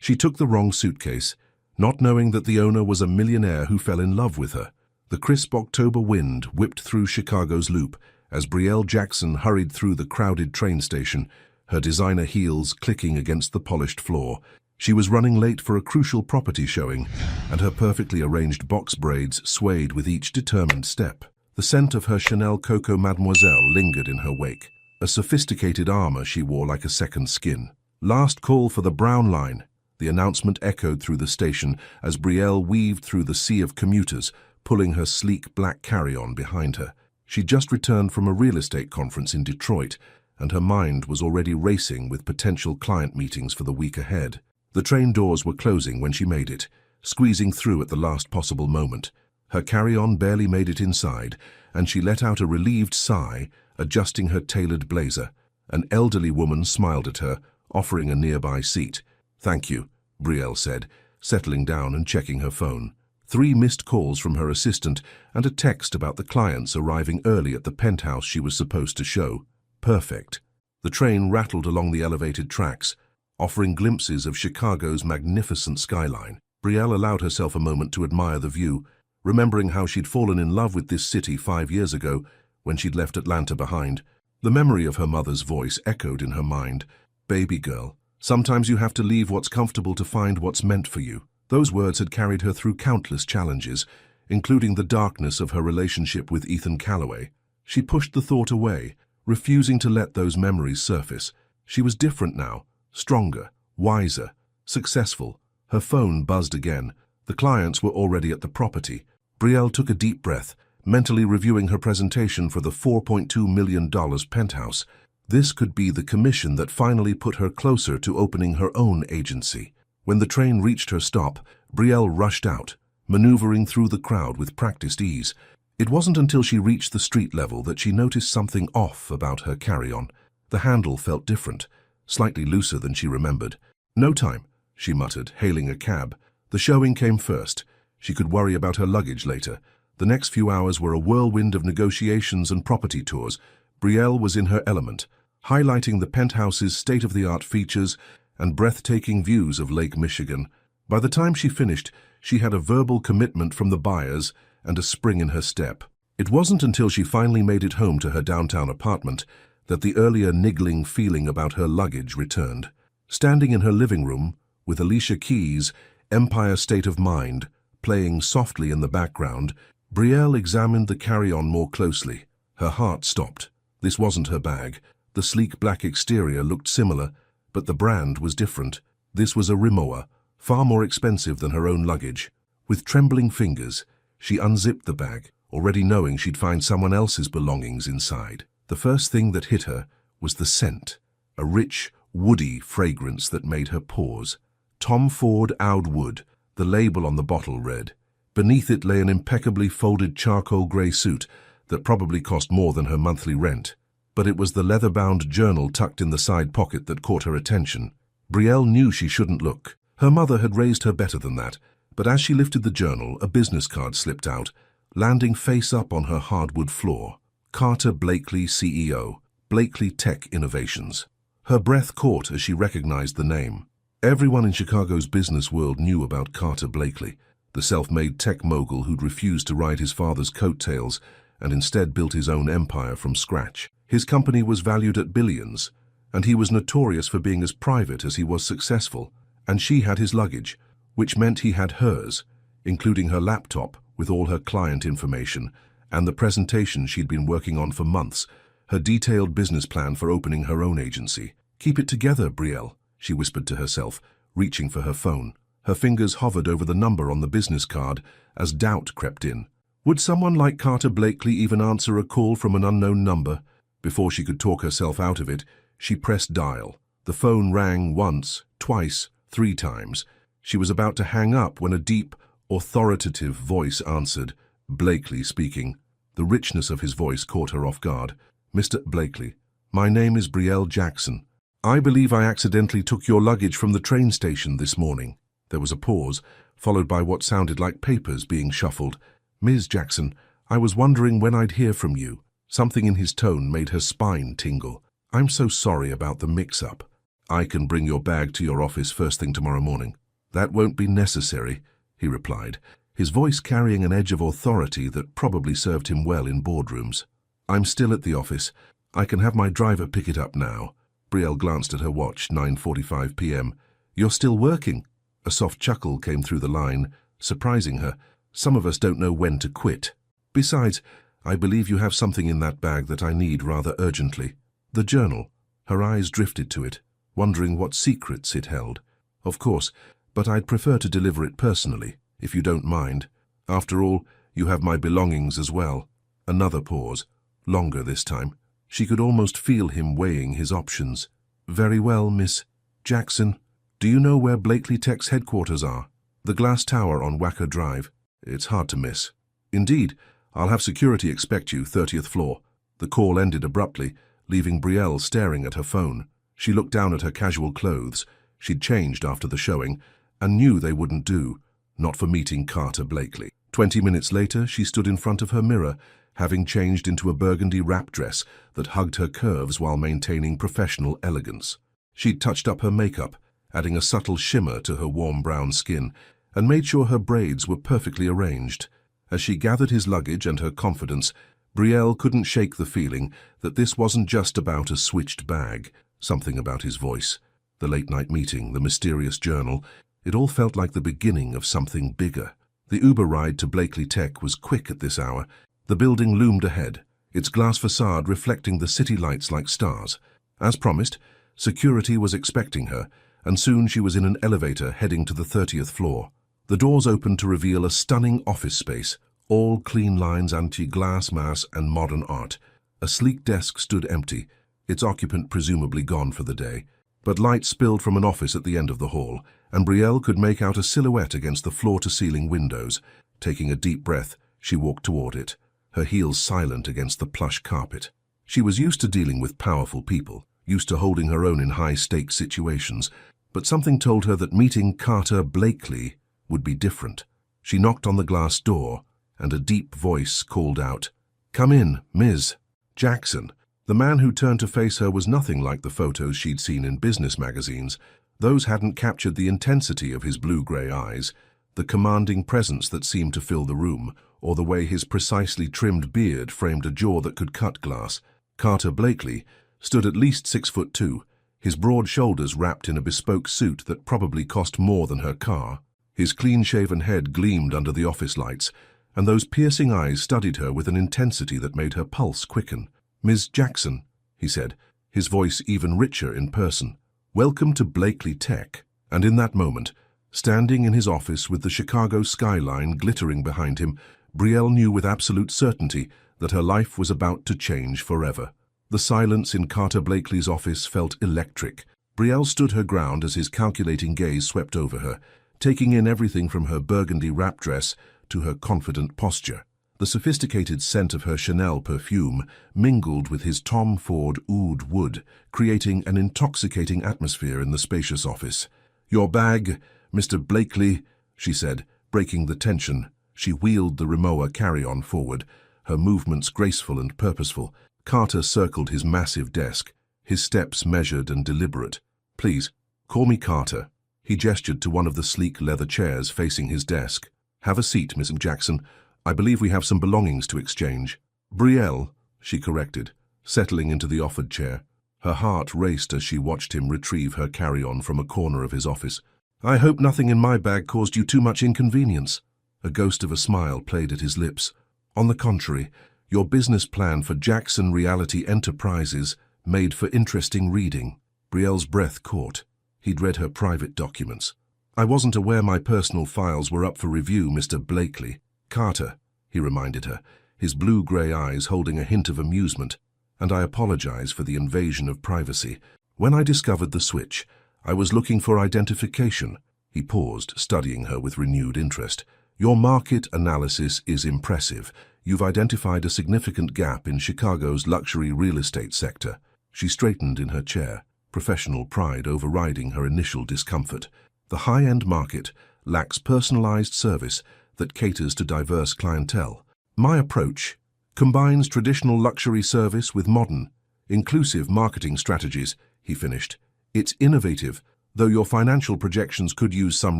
She took the wrong suitcase, not knowing that the owner was a millionaire who fell in love with her. The crisp October wind whipped through Chicago's Loop as Brielle Jackson hurried through the crowded train station, her designer heels clicking against the polished floor. She was running late for a crucial property showing, and her perfectly arranged box braids swayed with each determined step. The scent of her Chanel Coco Mademoiselle lingered in her wake. A sophisticated armor she wore like a second skin. Last call for the Brown Line. The announcement echoed through the station as Brielle weaved through the sea of commuters, pulling her sleek black carry-on behind her. She'd just returned from a real estate conference in Detroit, and her mind was already racing with potential client meetings for the week ahead. The train doors were closing when she made it, squeezing through at the last possible moment. Her carry-on barely made it inside, and she let out a relieved sigh, adjusting her tailored blazer. An elderly woman smiled at her, offering a nearby seat. "Thank you," Brielle said, settling down and checking her phone. 3 missed calls from her assistant and a text about the clients arriving early at the penthouse she was supposed to show. Perfect. The train rattled along the elevated tracks, offering glimpses of Chicago's magnificent skyline. Brielle allowed herself a moment to admire the view, remembering how she'd fallen in love with this city 5 years ago when she'd left Atlanta behind. The memory of her mother's voice echoed in her mind. "Baby girl, sometimes you have to leave what's comfortable to find what's meant for you." Those words had carried her through countless challenges, including the darkness of her relationship with Ethan Calloway. She pushed the thought away, refusing to let those memories surface. She was different now, stronger, wiser, successful. Her phone buzzed again. The clients were already at the property. Brielle took a deep breath, mentally reviewing her presentation for the $4.2 million penthouse. This could be the commission that finally put her closer to opening her own agency. When the train reached her stop, Brielle rushed out, maneuvering through the crowd with practiced ease. It wasn't until she reached the street level that she noticed something off about her carry-on. The handle felt different, slightly looser than she remembered. "No time," she muttered, hailing a cab. The showing came first. She could worry about her luggage later. The next few hours were a whirlwind of negotiations and property tours. Brielle was in her element, highlighting the penthouse's state-of-the-art features and breathtaking views of Lake Michigan. By the time she finished, she had a verbal commitment from the buyers and a spring in her step. It wasn't until she finally made it home to her downtown apartment that the earlier niggling feeling about her luggage returned. Standing in her living room, with Alicia Keys' Empire State of Mind playing softly in the background, Brielle examined the carry-on more closely. Her heart stopped. This wasn't her bag. The sleek black exterior looked similar, but the brand was different. This was a Rimowa, far more expensive than her own luggage. With trembling fingers, she unzipped the bag, already knowing she'd find someone else's belongings inside. The first thing that hit her was the scent, a rich, woody fragrance that made her pause. Tom Ford Oud Wood, the label on the bottle read. Beneath it lay an impeccably folded charcoal grey suit that probably cost more than her monthly rent. But it was the leather-bound journal tucked in the side pocket that caught her attention. Brielle knew she shouldn't look. Her mother had raised her better than that, but as she lifted the journal, a business card slipped out, landing face up on her hardwood floor. Carter Blakely, CEO, Blakely Tech Innovations. Her breath caught as she recognized the name. Everyone in Chicago's business world knew about Carter Blakely, the self-made tech mogul who'd refused to ride his father's coattails and instead built his own empire from scratch. His company was valued at billions, and he was notorious for being as private as he was successful. And she had his luggage, which meant he had hers, including her laptop with all her client information and the presentation she'd been working on for months, her detailed business plan for opening her own agency. "Keep it together, Brielle," she whispered to herself, reaching for her phone. Her fingers hovered over the number on the business card as doubt crept in. Would someone like Carter Blakely even answer a call from an unknown number? Before she could talk herself out of it, she pressed dial. The phone rang once, twice, 3 times. She was about to hang up when a deep, authoritative voice answered. Blakely speaking. The richness of his voice caught her off guard. "Mr. Blakely, my name is Brielle Jackson. I believe I accidentally took your luggage from the train station this morning." There was a pause, followed by what sounded like papers being shuffled. "Ms. Jackson, I was wondering when I'd hear from you." Something in his tone made her spine tingle. "I'm so sorry about the mix-up." I can bring your bag to your office first thing tomorrow morning. That won't be necessary, he replied, his voice carrying an edge of authority that probably served him well in boardrooms. I'm still at the office. I can have my driver pick it up now. Brielle glanced at her watch, 9:45 p.m. You're still working? A soft chuckle came through the line, surprising her. Some of us don't know when to quit. Besides, I believe you have something in that bag that I need rather urgently. The journal. Her eyes drifted to it, wondering what secrets it held. Of course, but I'd prefer to deliver it personally, if you don't mind. After all, you have my belongings as well. Another pause, longer this time. She could almost feel him weighing his options. Very well, Miss Jackson. Do you know where Blakely Tech's headquarters are? The glass tower on Wacker Drive. It's hard to miss. Indeed, I'll have security expect you, 30th floor. The call ended abruptly, leaving Brielle staring at her phone. She looked down at her casual clothes. She'd changed after the showing, and knew they wouldn't do, not for meeting Carter Blakely. 20 minutes later, she stood in front of her mirror, having changed into a burgundy wrap dress that hugged her curves while maintaining professional elegance. She'd touched up her makeup, adding a subtle shimmer to her warm brown skin, and made sure her braids were perfectly arranged. As she gathered his luggage and her confidence, Brielle couldn't shake the feeling that this wasn't just about a switched bag. Something about his voice, the late-night meeting, the mysterious journal, it all felt like the beginning of something bigger. The Uber ride to Blakely Tech was quick at this hour. The building loomed ahead, its glass facade reflecting the city lights like stars. As promised, security was expecting her, and soon she was in an elevator heading to the 30th floor. The doors opened to reveal a stunning office space, all clean lines, anti-glass mass, and modern art. A sleek desk stood empty, its occupant presumably gone for the day. But light spilled from an office at the end of the hall, and Brielle could make out a silhouette against the floor-to-ceiling windows. Taking a deep breath, she walked toward it, her heels silent against the plush carpet. She was used to dealing with powerful people, used to holding her own in high-stakes situations, but something told her that meeting Carter Blakely would be different. She knocked on the glass door, and a deep voice called out, "Come in, Ms. Jackson." The man who turned to face her was nothing like the photos she'd seen in business magazines. Those hadn't captured the intensity of his blue-gray eyes, the commanding presence that seemed to fill the room, or the way his precisely trimmed beard framed a jaw that could cut glass. Carter Blakely stood at least 6'2", his broad shoulders wrapped in a bespoke suit that probably cost more than her car. His clean-shaven head gleamed under the office lights, and those piercing eyes studied her with an intensity that made her pulse quicken. "Ms. Jackson," he said, his voice even richer in person. "Welcome to Blakely Tech." And in that moment, standing in his office with the Chicago skyline glittering behind him, Brielle knew with absolute certainty that her life was about to change forever. The silence in Carter Blakely's office felt electric. Brielle stood her ground as his calculating gaze swept over her, taking in everything from her burgundy wrap dress to her confident posture. The sophisticated scent of her Chanel perfume mingled with his Tom Ford oud wood, creating an intoxicating atmosphere in the spacious office. "Your bag, Mr. Blakely," she said, breaking the tension. She wheeled the Rimowa carry-on forward, her movements graceful and purposeful. Carter circled his massive desk, his steps measured and deliberate. "Please, call me Carter." He gestured to one of the sleek leather chairs facing his desk. "Have a seat, Miss Jackson. I believe we have some belongings to exchange." "Brielle," she corrected, settling into the offered chair. Her heart raced as she watched him retrieve her carry-on from a corner of his office. "I hope nothing in my bag caused you too much inconvenience." A ghost of a smile played at his lips. "On the contrary, your business plan for Jackson Reality Enterprises made for interesting reading." Brielle's breath caught. He'd read her private documents. "I wasn't aware my personal files were up for review, Mr. Blakely." "Carter," he reminded her, his blue-gray eyes holding a hint of amusement. "And I apologize for the invasion of privacy. When I discovered the switch, I was looking for identification." He paused, studying her with renewed interest. "Your market analysis is impressive. You've identified a significant gap in Chicago's luxury real estate sector." She straightened in her chair, professional pride overriding her initial discomfort. "The high-end market lacks personalized service that caters to diverse clientele. My approach combines traditional luxury service with modern, inclusive marketing strategies," he finished, It's innovative, though your financial projections could use some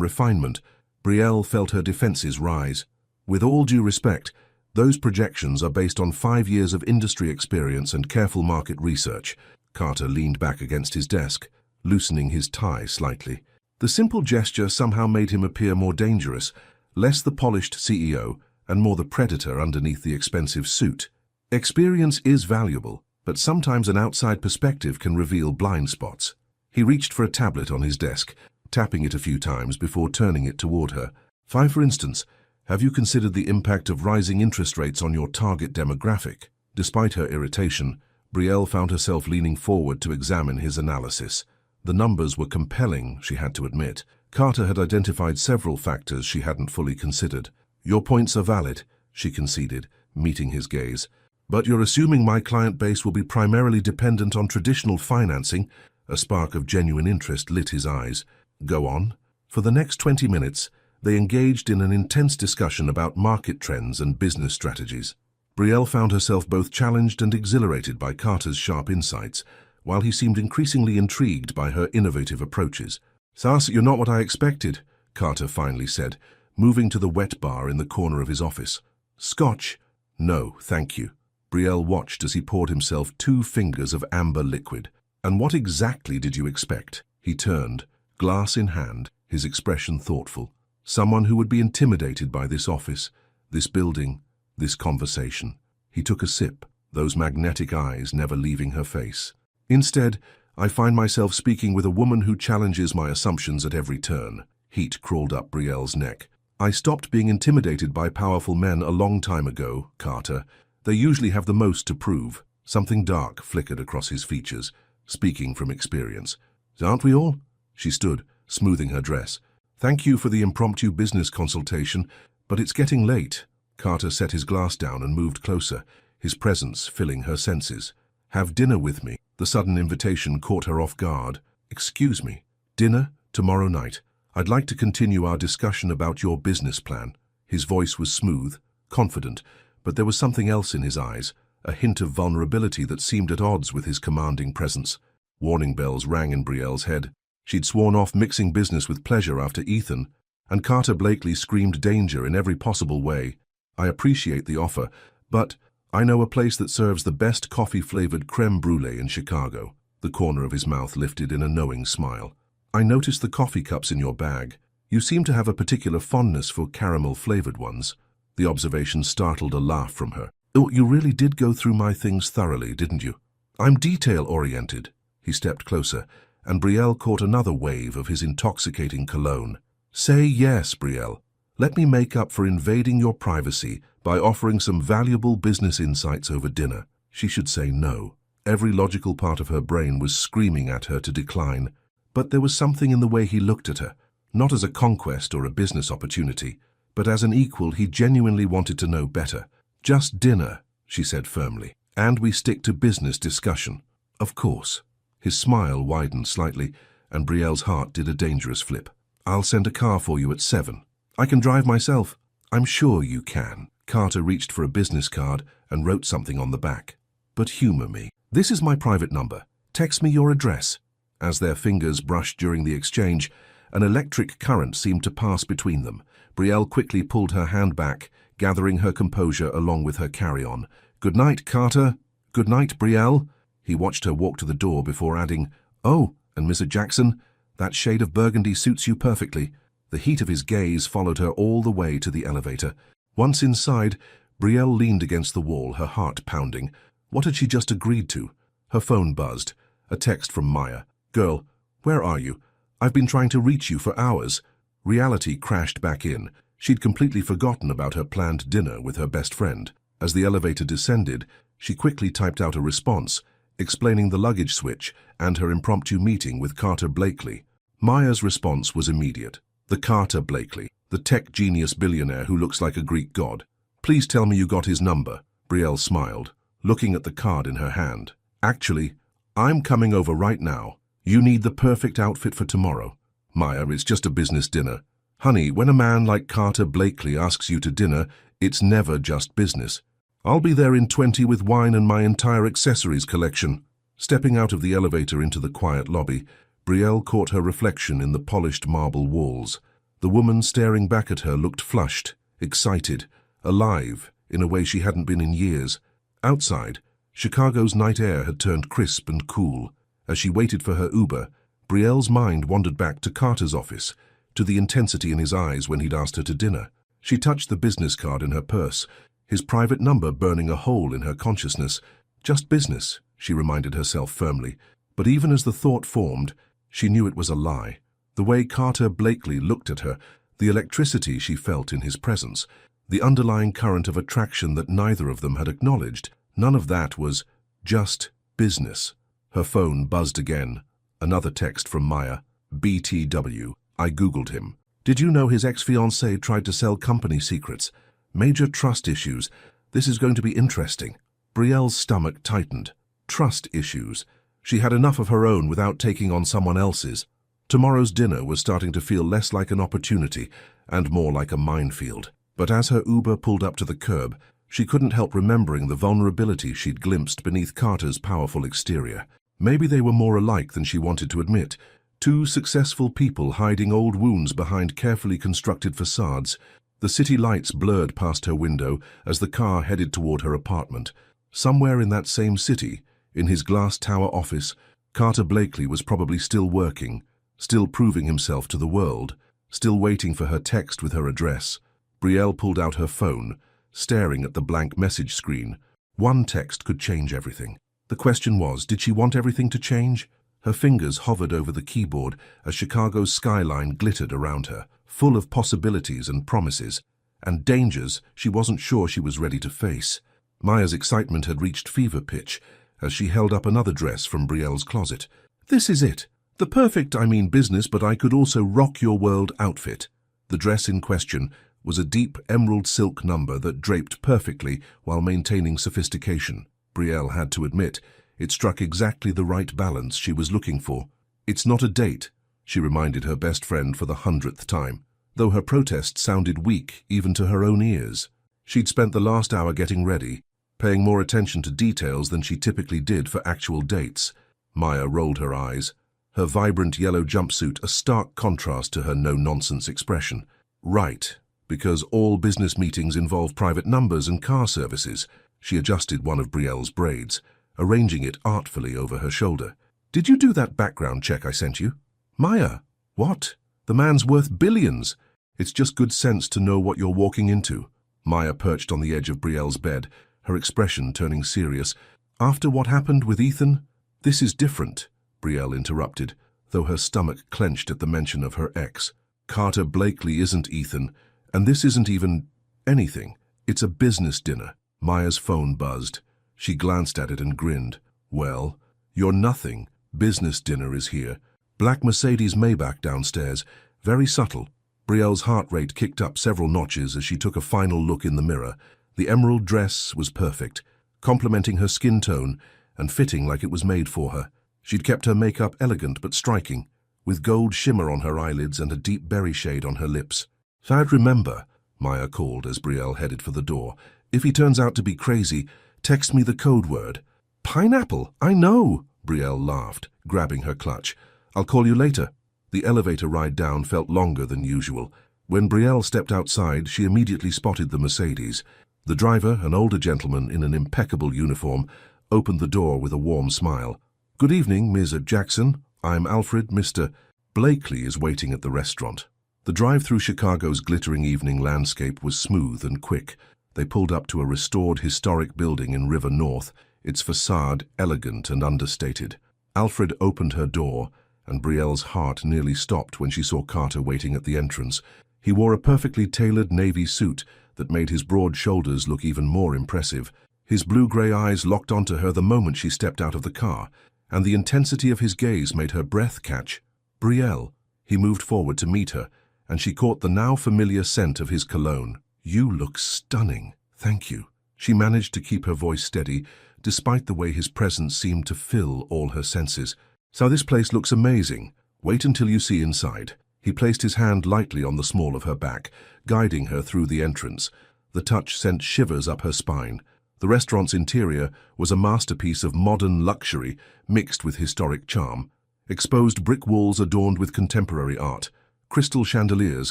refinement. Brielle felt her defenses rise. With all due respect, those projections are based on 5 years of industry experience and careful market research. Carter leaned back against his desk, loosening his tie slightly. The simple gesture somehow made him appear more dangerous, less the polished CEO and more the predator underneath the expensive suit. Experience is valuable, but sometimes an outside perspective can reveal blind spots. He reached for a tablet on his desk, tapping it a few times before turning it toward her. For instance, have you considered the impact of rising interest rates on your target demographic? Despite her irritation, Brielle found herself leaning forward to examine his analysis. The numbers were compelling, she had to admit. Carter had identified several factors she hadn't fully considered. Your points are valid, she conceded, meeting his gaze. But you're assuming my client base will be primarily dependent on traditional financing. A spark of genuine interest lit his eyes. Go on. For the next 20 minutes, they engaged in an intense discussion about market trends and business strategies. Brielle found herself both challenged and exhilarated by Carter's sharp insights, while he seemed increasingly intrigued by her innovative approaches. "Sas, you're not what I expected," Carter finally said, moving to the wet bar in the corner of his office. "Scotch?" "No, thank you." Brielle watched as he poured himself 2 fingers of amber liquid. "And what exactly did you expect?" He turned, glass in hand, his expression thoughtful. Someone who would be intimidated by this office, this building, this conversation. He took a sip, those magnetic eyes never leaving her face. "Instead, I find myself speaking with a woman who challenges my assumptions at every turn." Heat crawled up Brielle's neck. "I stopped being intimidated by powerful men a long time ago, Carter. They usually have the most to prove." Something dark flickered across his features, speaking from experience. "Aren't we all?" She stood, smoothing her dress. "Thank you for the impromptu business consultation, but it's getting late." Carter set his glass down and moved closer, his presence filling her senses. "Have dinner with me." The sudden invitation caught her off guard. "Excuse me. Dinner? Tomorrow night. I'd like to continue our discussion about your business plan." His voice was smooth, confident, but there was something else in his eyes, a hint of vulnerability that seemed at odds with his commanding presence. Warning bells rang in Brielle's head. She'd sworn off mixing business with pleasure after Ethan, and Carter Blakely screamed danger in every possible way. "I appreciate the offer, but I know a place that serves the best coffee-flavored creme brulee in Chicago." The corner of his mouth lifted in a knowing smile. "I noticed the coffee cups in your bag. You seem to have a particular fondness for caramel-flavored ones." The observation startled a laugh from her. "Oh, you really did go through my things thoroughly, didn't you?" "I'm detail-oriented." He stepped closer, and Brielle caught another wave of his intoxicating cologne. "Say yes, Brielle. Let me make up for invading your privacy by offering some valuable business insights over dinner." She should say no. Every logical part of her brain was screaming at her to decline. But there was something in the way he looked at her, not as a conquest or a business opportunity, but as an equal he genuinely wanted to know better. "Just dinner," she said firmly, "and we stick to business discussion." "Of course." His smile widened slightly, and Brielle's heart did a dangerous flip. "I'll send a car for you at 7. I can drive myself." "I'm sure you can." Carter reached for a business card and wrote something on the back. "But humor me. This is my private number. Text me your address." As their fingers brushed during the exchange, an electric current seemed to pass between them. Brielle quickly pulled her hand back, gathering her composure along with her carry-on. "Good night, Carter." "Good night, Brielle." He watched her walk to the door before adding, "Oh, and Mr. Jackson, that shade of burgundy suits you perfectly." The heat of his gaze followed her all the way to the elevator. Once inside, Brielle leaned against the wall, her heart pounding. What had she just agreed to? Her phone buzzed. A text from Maya. "Girl, where are you? I've been trying to reach you for hours." Reality crashed back in. She'd completely forgotten about her planned dinner with her best friend. As the elevator descended, she quickly typed out a response, explaining the luggage switch and her impromptu meeting with Carter Blakely. Maya's response was immediate. "The Carter Blakely, the tech genius billionaire who looks like a Greek god. Please tell me you got his number." Brielle smiled, looking at the card in her hand. "Actually, I'm coming over right now. You need the perfect outfit for tomorrow." "Maya, it's just a business dinner." "Honey, when a man like Carter Blakely asks you to dinner, it's never just business." "I'll be there in 20 with wine and my entire accessories collection." Stepping out of the elevator into the quiet lobby, Brielle caught her reflection in the polished marble walls. The woman staring back at her looked flushed, excited, alive, in a way she hadn't been in years. Outside, Chicago's night air had turned crisp and cool. As she waited for her Uber, Brielle's mind wandered back to Carter's office, to the intensity in his eyes when he'd asked her to dinner. She touched the business card in her purse, his private number burning a hole in her consciousness. Just business, she reminded herself firmly. But even as the thought formed, she knew it was a lie. The way Carter Blakely looked at her, the electricity she felt in his presence, the underlying current of attraction that neither of them had acknowledged, none of that was just business. Her phone buzzed again. Another text from Maya. BTW. I googled him. Did you know his ex-fiancée tried to sell company secrets? Major trust issues. This is going to be interesting. Brielle's stomach tightened. Trust issues. She had enough of her own without taking on someone else's. Tomorrow's dinner was starting to feel less like an opportunity and more like a minefield. But as her Uber pulled up to the curb, she couldn't help remembering the vulnerability she'd glimpsed beneath Carter's powerful exterior. Maybe they were more alike than she wanted to admit. Two successful people hiding old wounds behind carefully constructed facades. The city lights blurred past her window as the car headed toward her apartment. Somewhere in that same city, in his glass tower office, Carter Blakely was probably still working, still proving himself to the world, still waiting for her text with her address. Brielle pulled out her phone, staring at the blank message screen. One text could change everything. The question was, did she want everything to change? Her fingers hovered over the keyboard as Chicago's skyline glittered around her, full of possibilities and promises, and dangers she wasn't sure she was ready to face. Maya's excitement had reached fever pitch as she held up another dress from Brielle's closet. This is it. The perfect, business, but I could also rock your world outfit. The dress in question was a deep emerald silk number that draped perfectly while maintaining sophistication. Brielle had to admit, it struck exactly the right balance she was looking for. It's not a date, she reminded her best friend for the 100th time, though her protest sounded weak even to her own ears. She'd spent the last hour getting ready, paying more attention to details than she typically did for actual dates. Maya rolled her eyes, her vibrant yellow jumpsuit a stark contrast to her no-nonsense expression. Right, because all business meetings involve private numbers and car services. She adjusted one of Brielle's braids, arranging it artfully over her shoulder. Did you do that background check I sent you? Maya, what? The man's worth billions. It's just good sense to know what you're walking into. Maya perched on the edge of Brielle's bed, her expression turning serious. After what happened with Ethan? This is different, Brielle interrupted, though her stomach clenched at the mention of her ex. Carter Blakely isn't Ethan, and this isn't even anything. It's a business dinner. Maya's phone buzzed. She glanced at it and grinned. Well, you're nothing. Business dinner is here. Black Mercedes Maybach downstairs. Very subtle. Brielle's heart rate kicked up several notches as she took a final look in the mirror. The emerald dress was perfect, complementing her skin tone and fitting like it was made for her. She'd kept her makeup elegant but striking, with gold shimmer on her eyelids and a deep berry shade on her lips. I'd remember, Maya called as Brielle headed for the door. If he turns out to be crazy, text me the code word. Pineapple, I know, Brielle laughed, grabbing her clutch. I'll call you later. The elevator ride down felt longer than usual. When Brielle stepped outside, she immediately spotted the Mercedes. The driver, an older gentleman in an impeccable uniform, opened the door with a warm smile. Good evening, Ms. Jackson. I'm Alfred. Mr. Blakely is waiting at the restaurant. The drive through Chicago's glittering evening landscape was smooth and quick. They pulled up to a restored historic building in River North, its facade elegant and understated. Alfred opened her door, and Brielle's heart nearly stopped when she saw Carter waiting at the entrance. He wore a perfectly tailored navy suit that made his broad shoulders look even more impressive. His blue-gray eyes locked onto her the moment she stepped out of the car, and the intensity of his gaze made her breath catch. Brielle. He moved forward to meet her, and she caught the now familiar scent of his cologne. You look stunning. Thank you. She managed to keep her voice steady, despite the way his presence seemed to fill all her senses. So this place looks amazing. Wait until you see inside. He placed his hand lightly on the small of her back, guiding her through the entrance. The touch sent shivers up her spine. The restaurant's interior was a masterpiece of modern luxury mixed with historic charm. Exposed brick walls adorned with contemporary art, crystal chandeliers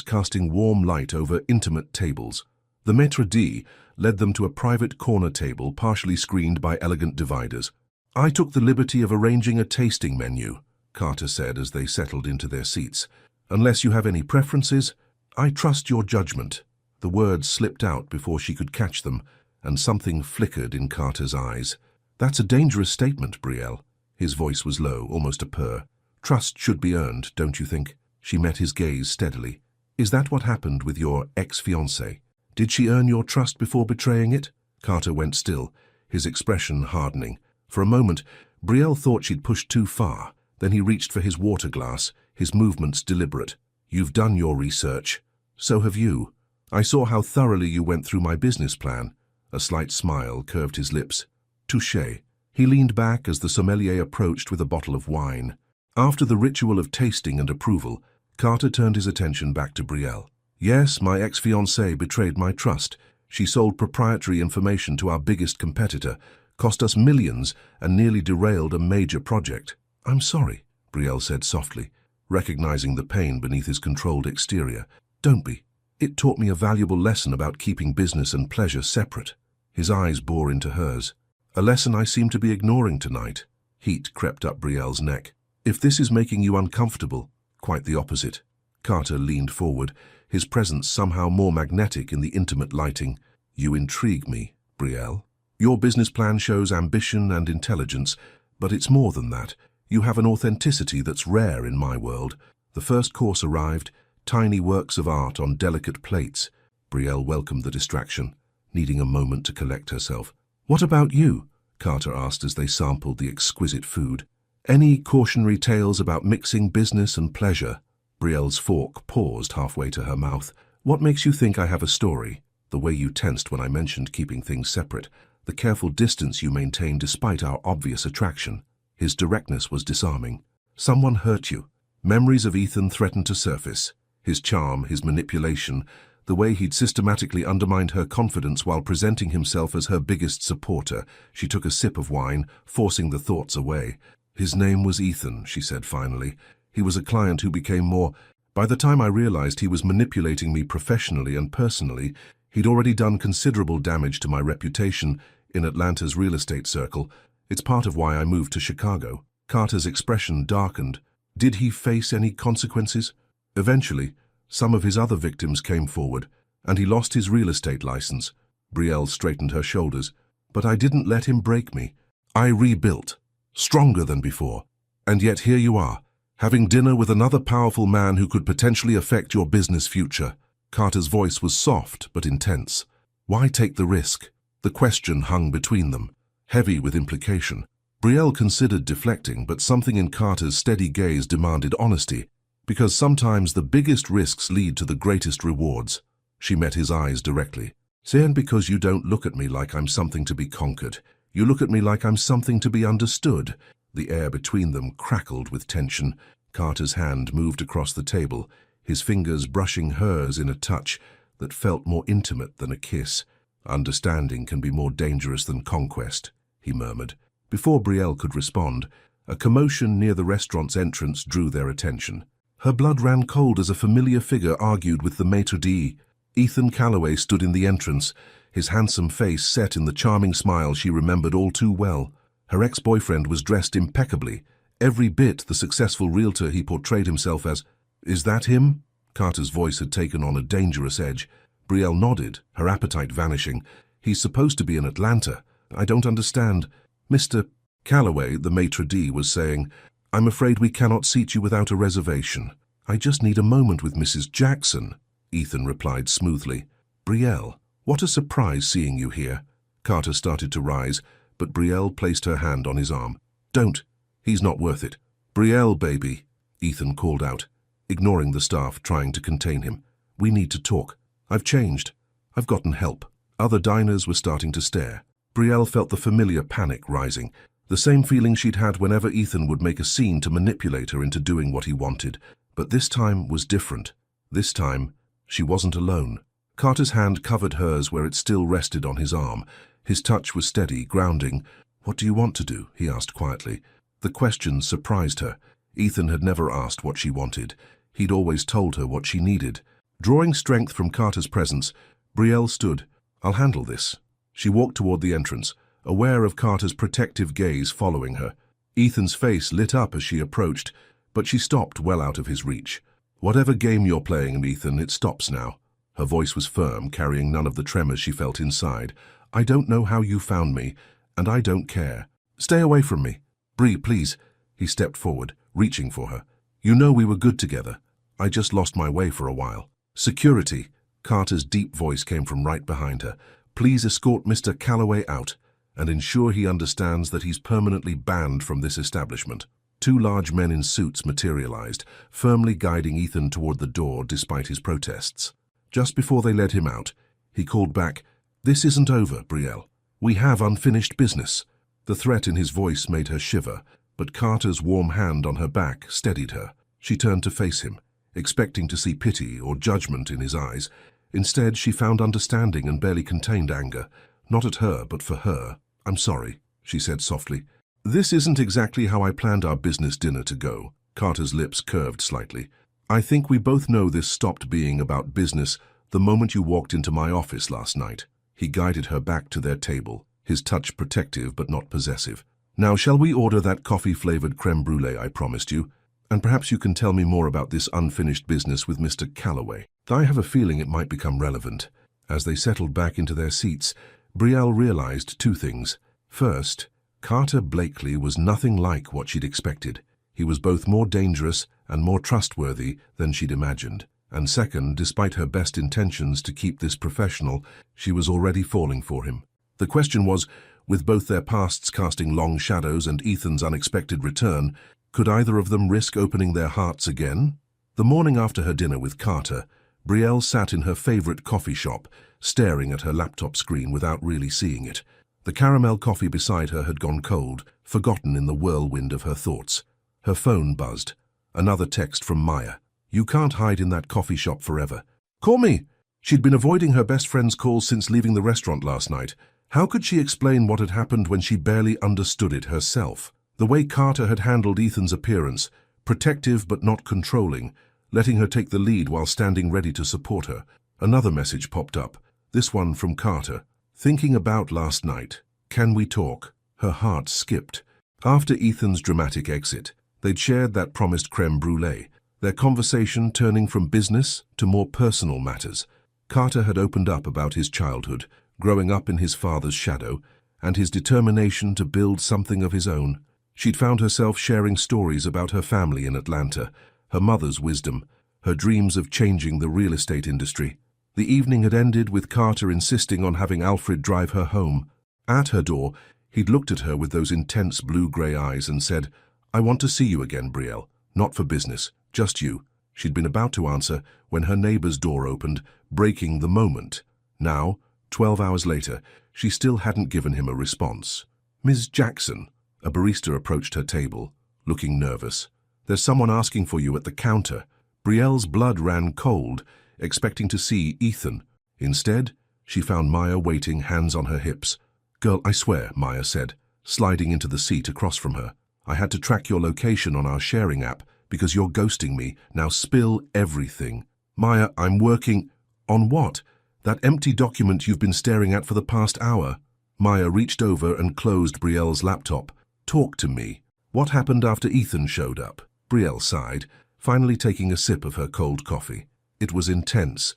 casting warm light over intimate tables. The maître d' led them to a private corner table partially screened by elegant dividers. "I took the liberty of arranging a tasting menu," Carter said as they settled into their seats. "Unless you have any preferences, I trust your judgment." The words slipped out before she could catch them, and something flickered in Carter's eyes. "That's a dangerous statement, Brielle." His voice was low, almost a purr. "Trust should be earned, don't you think?" She met his gaze steadily. "Is that what happened with your ex-fiancée? Did she earn your trust before betraying it?" Carter went still, his expression hardening. For a moment, Brielle thought she'd pushed too far. Then he reached for his water glass, his movements deliberate. "You've done your research. So have you. I saw how thoroughly you went through my business plan." A slight smile curved his lips. "Touché." He leaned back as the sommelier approached with a bottle of wine. After the ritual of tasting and approval, Carter turned his attention back to Brielle. "Yes, my ex-fiancée betrayed my trust. She sold proprietary information to our biggest competitor, cost us millions, and nearly derailed a major project." "I'm sorry," Brielle said softly, recognizing the pain beneath his controlled exterior. "Don't be. It taught me a valuable lesson about keeping business and pleasure separate." His eyes bore into hers. "A lesson I seem to be ignoring tonight." Heat crept up Brielle's neck. "If this is making you uncomfortable, quite the opposite." Carter leaned forward, his presence somehow more magnetic in the intimate lighting. "You intrigue me, Brielle. Your business plan shows ambition and intelligence, but it's more than that. You have an authenticity that's rare in my world." The first course arrived, tiny works of art on delicate plates. Brielle welcomed the distraction, needing a moment to collect herself. "What about you?" Carter asked as they sampled the exquisite food. "Any cautionary tales about mixing business and pleasure?" Brielle's fork paused halfway to her mouth. "What makes you think I have a story?" The way you tensed when I mentioned keeping things separate. The careful distance you maintained despite our obvious attraction. His directness was disarming. "Someone hurt you." Memories of Ethan threatened to surface. His charm, his manipulation, the way he'd systematically undermined her confidence while presenting himself as her biggest supporter. She took a sip of wine, forcing the thoughts away. "His name was Ethan," she said finally. "He was a client who became more. By the time I realized he was manipulating me professionally and personally, he'd already done considerable damage to my reputation in Atlanta's real estate circle. It's part of why I moved to Chicago." Carter's expression darkened. "Did he face any consequences?" "Eventually, some of his other victims came forward, and he lost his real estate license." Brielle straightened her shoulders. "But I didn't let him break me. I rebuilt, stronger than before. And yet here you are, having dinner with another powerful man who could potentially affect your business future." Carter's voice was soft but intense. "Why take the risk?" The question hung between them, heavy with implication. Brielle considered deflecting, but something in Carter's steady gaze demanded honesty, because sometimes the biggest risks lead to the greatest rewards. She met his eyes directly. "Say, and because you don't look at me like I'm something to be conquered. You look at me like I'm something to be understood." The air between them crackled with tension. Carter's hand moved across the table, his fingers brushing hers in a touch that felt more intimate than a kiss. "Understanding can be more dangerous than conquest," he murmured. Before Brielle could respond, a commotion near the restaurant's entrance drew their attention. Her blood ran cold as a familiar figure argued with the maître d'. Ethan Calloway stood in the entrance, his handsome face set in the charming smile she remembered all too well. Her ex-boyfriend was dressed impeccably, every bit the successful realtor he portrayed himself as. "Is that him?" Carter's voice had taken on a dangerous edge. Brielle nodded, her appetite vanishing. "He's supposed to be in Atlanta. I don't understand." "Mr. Calloway," the maître d' was saying, "I'm afraid we cannot seat you without a reservation." "I just need a moment with Mrs. Jackson," Ethan replied smoothly. "Brielle, what a surprise seeing you here." Carter started to rise, but Brielle placed her hand on his arm. "Don't. He's not worth it." "Brielle, baby," Ethan called out, ignoring the staff trying to contain him. "We need to talk. I've changed. I've gotten help." Other diners were starting to stare. Brielle felt the familiar panic rising, the same feeling she'd had whenever Ethan would make a scene to manipulate her into doing what he wanted. But this time was different. This time, she wasn't alone. Carter's hand covered hers where it still rested on his arm. His touch was steady, grounding. "What do you want to do?" he asked quietly. The question surprised her. Ethan had never asked what she wanted. He'd always told her what she needed. Drawing strength from Carter's presence, Brielle stood. "I'll handle this." She walked toward the entrance, aware of Carter's protective gaze following her. Ethan's face lit up as she approached, but she stopped well out of his reach. "Whatever game you're playing, Ethan, it stops now." Her voice was firm, carrying none of the tremors she felt inside. "I don't know how you found me, and I don't care. Stay away from me. Bree, please." He stepped forward, reaching for her. "You know we were good together. I just lost my way for a while." "Security." Carter's deep voice came from right behind her. "Please escort Mr. Calloway out and ensure he understands that he's permanently banned from this establishment." Two large men in suits materialized, firmly guiding Ethan toward the door despite his protests. Just before they led him out, he called back, "This isn't over, Brielle. We have unfinished business." The threat in his voice made her shiver, but Carter's warm hand on her back steadied her. She turned to face him, expecting to see pity or judgment in his eyes. Instead, she found understanding and barely contained anger. Not at her, but for her. "I'm sorry," she said softly. "This isn't exactly how I planned our business dinner to go." Carter's lips curved slightly. "I think we both know this stopped being about business the moment you walked into my office last night." He guided her back to their table, his touch protective but not possessive. "Now, shall we order that coffee-flavored creme brulee I promised you? And perhaps you can tell me more about this unfinished business with Mr. Calloway. I have a feeling it might become relevant." As they settled back into their seats, Brielle realized two things. First, Carter Blakely was nothing like what she'd expected. He was both more dangerous and more trustworthy than she'd imagined. And second, despite her best intentions to keep this professional, she was already falling for him. The question was, with both their pasts casting long shadows and Ethan's unexpected return, could either of them risk opening their hearts again? The morning after her dinner with Carter, Brielle sat in her favorite coffee shop, staring at her laptop screen without really seeing it. The caramel coffee beside her had gone cold, forgotten in the whirlwind of her thoughts. Her phone buzzed. Another text from Maya. "You can't hide in that coffee shop forever. Call me!" She'd been avoiding her best friend's calls since leaving the restaurant last night. How could she explain what had happened when she barely understood it herself? The way Carter had handled Ethan's appearance, protective but not controlling, letting her take the lead while standing ready to support her. Another message popped up, this one from Carter. "Thinking about last night. Can we talk?" Her heart skipped. After Ethan's dramatic exit, they'd shared that promised creme brulee, their conversation turning from business to more personal matters. Carter had opened up about his childhood, growing up in his father's shadow, and his determination to build something of his own. She'd found herself sharing stories about her family in Atlanta, her mother's wisdom, her dreams of changing the real estate industry. The evening had ended with Carter insisting on having Alfred drive her home. At her door, he'd looked at her with those intense blue-gray eyes and said, "I want to see you again, Brielle. Not for business, just you." She'd been about to answer when her neighbor's door opened, breaking the moment. Now, 12 hours later, she still hadn't given him a response. "Ms. Jackson," a barista approached her table, looking nervous. "There's someone asking for you at the counter." Brielle's blood ran cold, expecting to see Ethan. Instead, she found Maya waiting, hands on her hips. "Girl, I swear," Maya said, sliding into the seat across from her. "I had to track your location on our sharing app because you're ghosting me. Now spill everything." "Maya, I'm working." "On what?" "That empty document you've been staring at for the past hour." Maya reached over and closed Brielle's laptop. "Talk to me. What happened after Ethan showed up?" Brielle sighed, finally taking a sip of her cold coffee. It was intense.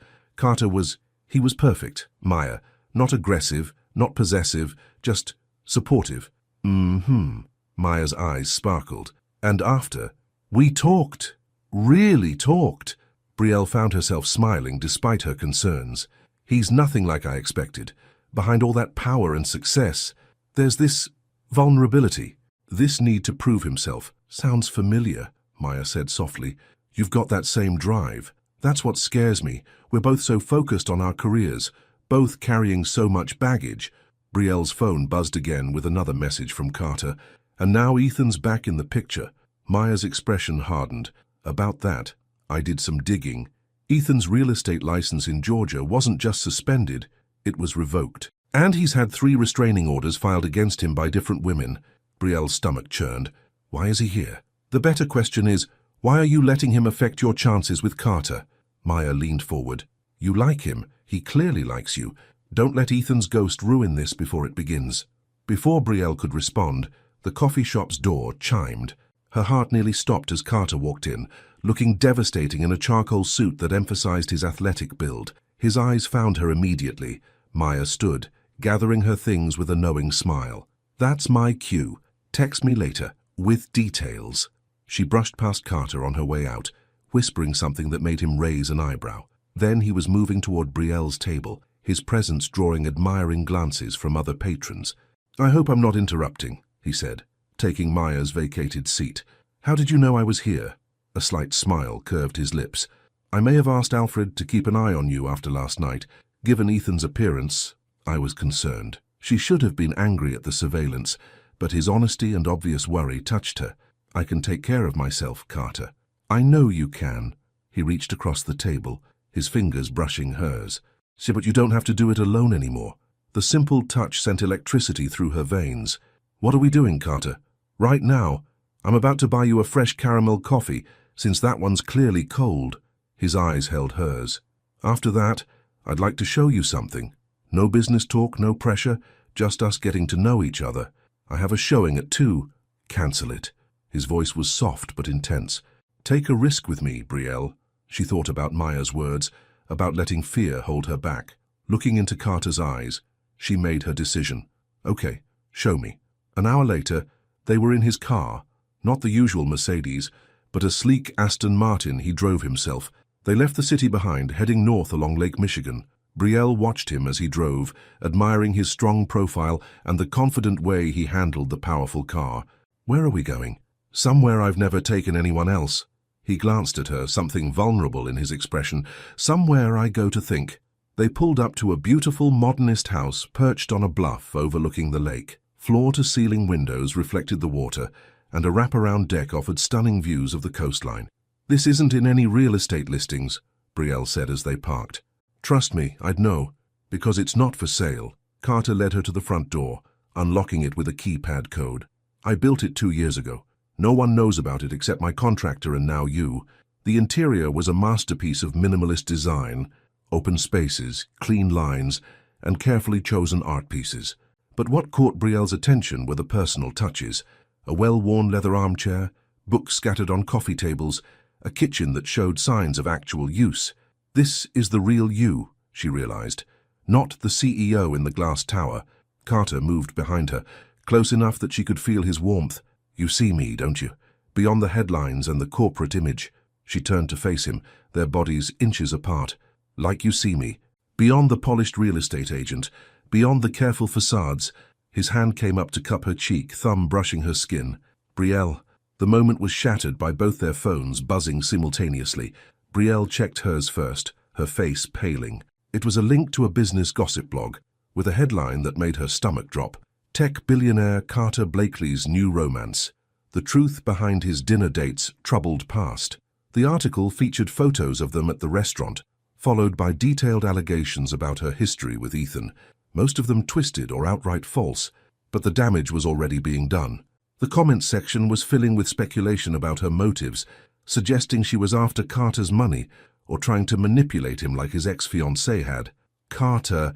He was perfect, Maya. Not aggressive, not possessive, just supportive. Maya's eyes sparkled. "And after? We talked. Really talked." Brielle found herself smiling despite her concerns. "He's nothing like I expected. Behind all that power and success, there's this vulnerability, this need to prove himself." "Sounds familiar," Maya said softly. "You've got that same drive. That's what scares me. We're both so focused on our careers, both carrying so much baggage." Brielle's phone buzzed again with another message from Carter. And now Ethan's back in the picture. Maya's expression hardened. "About that, I did some digging. Ethan's real estate license in Georgia wasn't just suspended, it was revoked. And he's had 3 restraining orders filed against him by different women." Brielle's stomach churned. "Why is he here?" The better question is, why are you letting him affect your chances with Carter? Maya leaned forward. You like him. He clearly likes you. Don't let Ethan's ghost ruin this before it begins. Before Brielle could respond, the coffee shop's door chimed. Her heart nearly stopped as Carter walked in, looking devastating in a charcoal suit that emphasized his athletic build. His eyes found her immediately. Maya stood, gathering her things with a knowing smile. That's my cue. Text me later, with details. She brushed past Carter on her way out, whispering something that made him raise an eyebrow. Then he was moving toward Brielle's table, his presence drawing admiring glances from other patrons. I hope I'm not interrupting, he said, taking Maya's vacated seat. How did you know I was here? A slight smile curved his lips. I may have asked Alfred to keep an eye on you after last night. Given Ethan's appearance, I was concerned. She should have been angry at the surveillance, but his honesty and obvious worry touched her. I can take care of myself, Carter. I know you can. He reached across the table, his fingers brushing hers. See, but you don't have to do it alone anymore. The simple touch sent electricity through her veins. What are we doing, Carter? Right now. I'm about to buy you a fresh caramel coffee, since that one's clearly cold. His eyes held hers. After that, I'd like to show you something. No business talk, no pressure, just us getting to know each other. I have a showing at 2. Cancel it. His voice was soft but intense. Take a risk with me, Brielle. She thought about Maya's words, about letting fear hold her back. Looking into Carter's eyes, she made her decision. Okay, show me. An hour later, they were in his car, not the usual Mercedes, but a sleek Aston Martin he drove himself. They left the city behind, heading north along Lake Michigan. Brielle watched him as he drove, admiring his strong profile and the confident way he handled the powerful car. Where are we going? Somewhere I've never taken anyone else. He glanced at her, something vulnerable in his expression. Somewhere I go to think. They pulled up to a beautiful modernist house perched on a bluff overlooking the lake. Floor-to-ceiling windows reflected the water, and a wraparound deck offered stunning views of the coastline. This isn't in any real estate listings, Brielle said as they parked. Trust me, I'd know, because it's not for sale. Carter led her to the front door, unlocking it with a keypad code. I built it 2 years ago. No one knows about it except my contractor and now you. The interior was a masterpiece of minimalist design, open spaces, clean lines, and carefully chosen art pieces. But what caught Brielle's attention were the personal touches. A well-worn leather armchair, books scattered on coffee tables, a kitchen that showed signs of actual use. This is the real you, she realized, not the CEO in the glass tower. Carter moved behind her, close enough that she could feel his warmth. You see me, don't you? Beyond the headlines and the corporate image. She turned to face him, their bodies inches apart. Like you see me. Beyond the polished real estate agent, beyond the careful facades. His hand came up to cup her cheek, thumb brushing her skin. Brielle. The moment was shattered by both their phones buzzing simultaneously. Brielle checked hers first, her face paling. It was a link to a business gossip blog, with a headline that made her stomach drop. Tech billionaire Carter Blakely's new romance. The truth behind his dinner date's troubled past. The article featured photos of them at the restaurant, followed by detailed allegations about her history with Ethan, most of them twisted or outright false, but the damage was already being done. The comments section was filling with speculation about her motives, suggesting she was after Carter's money or trying to manipulate him like his ex-fiancée had. Carter,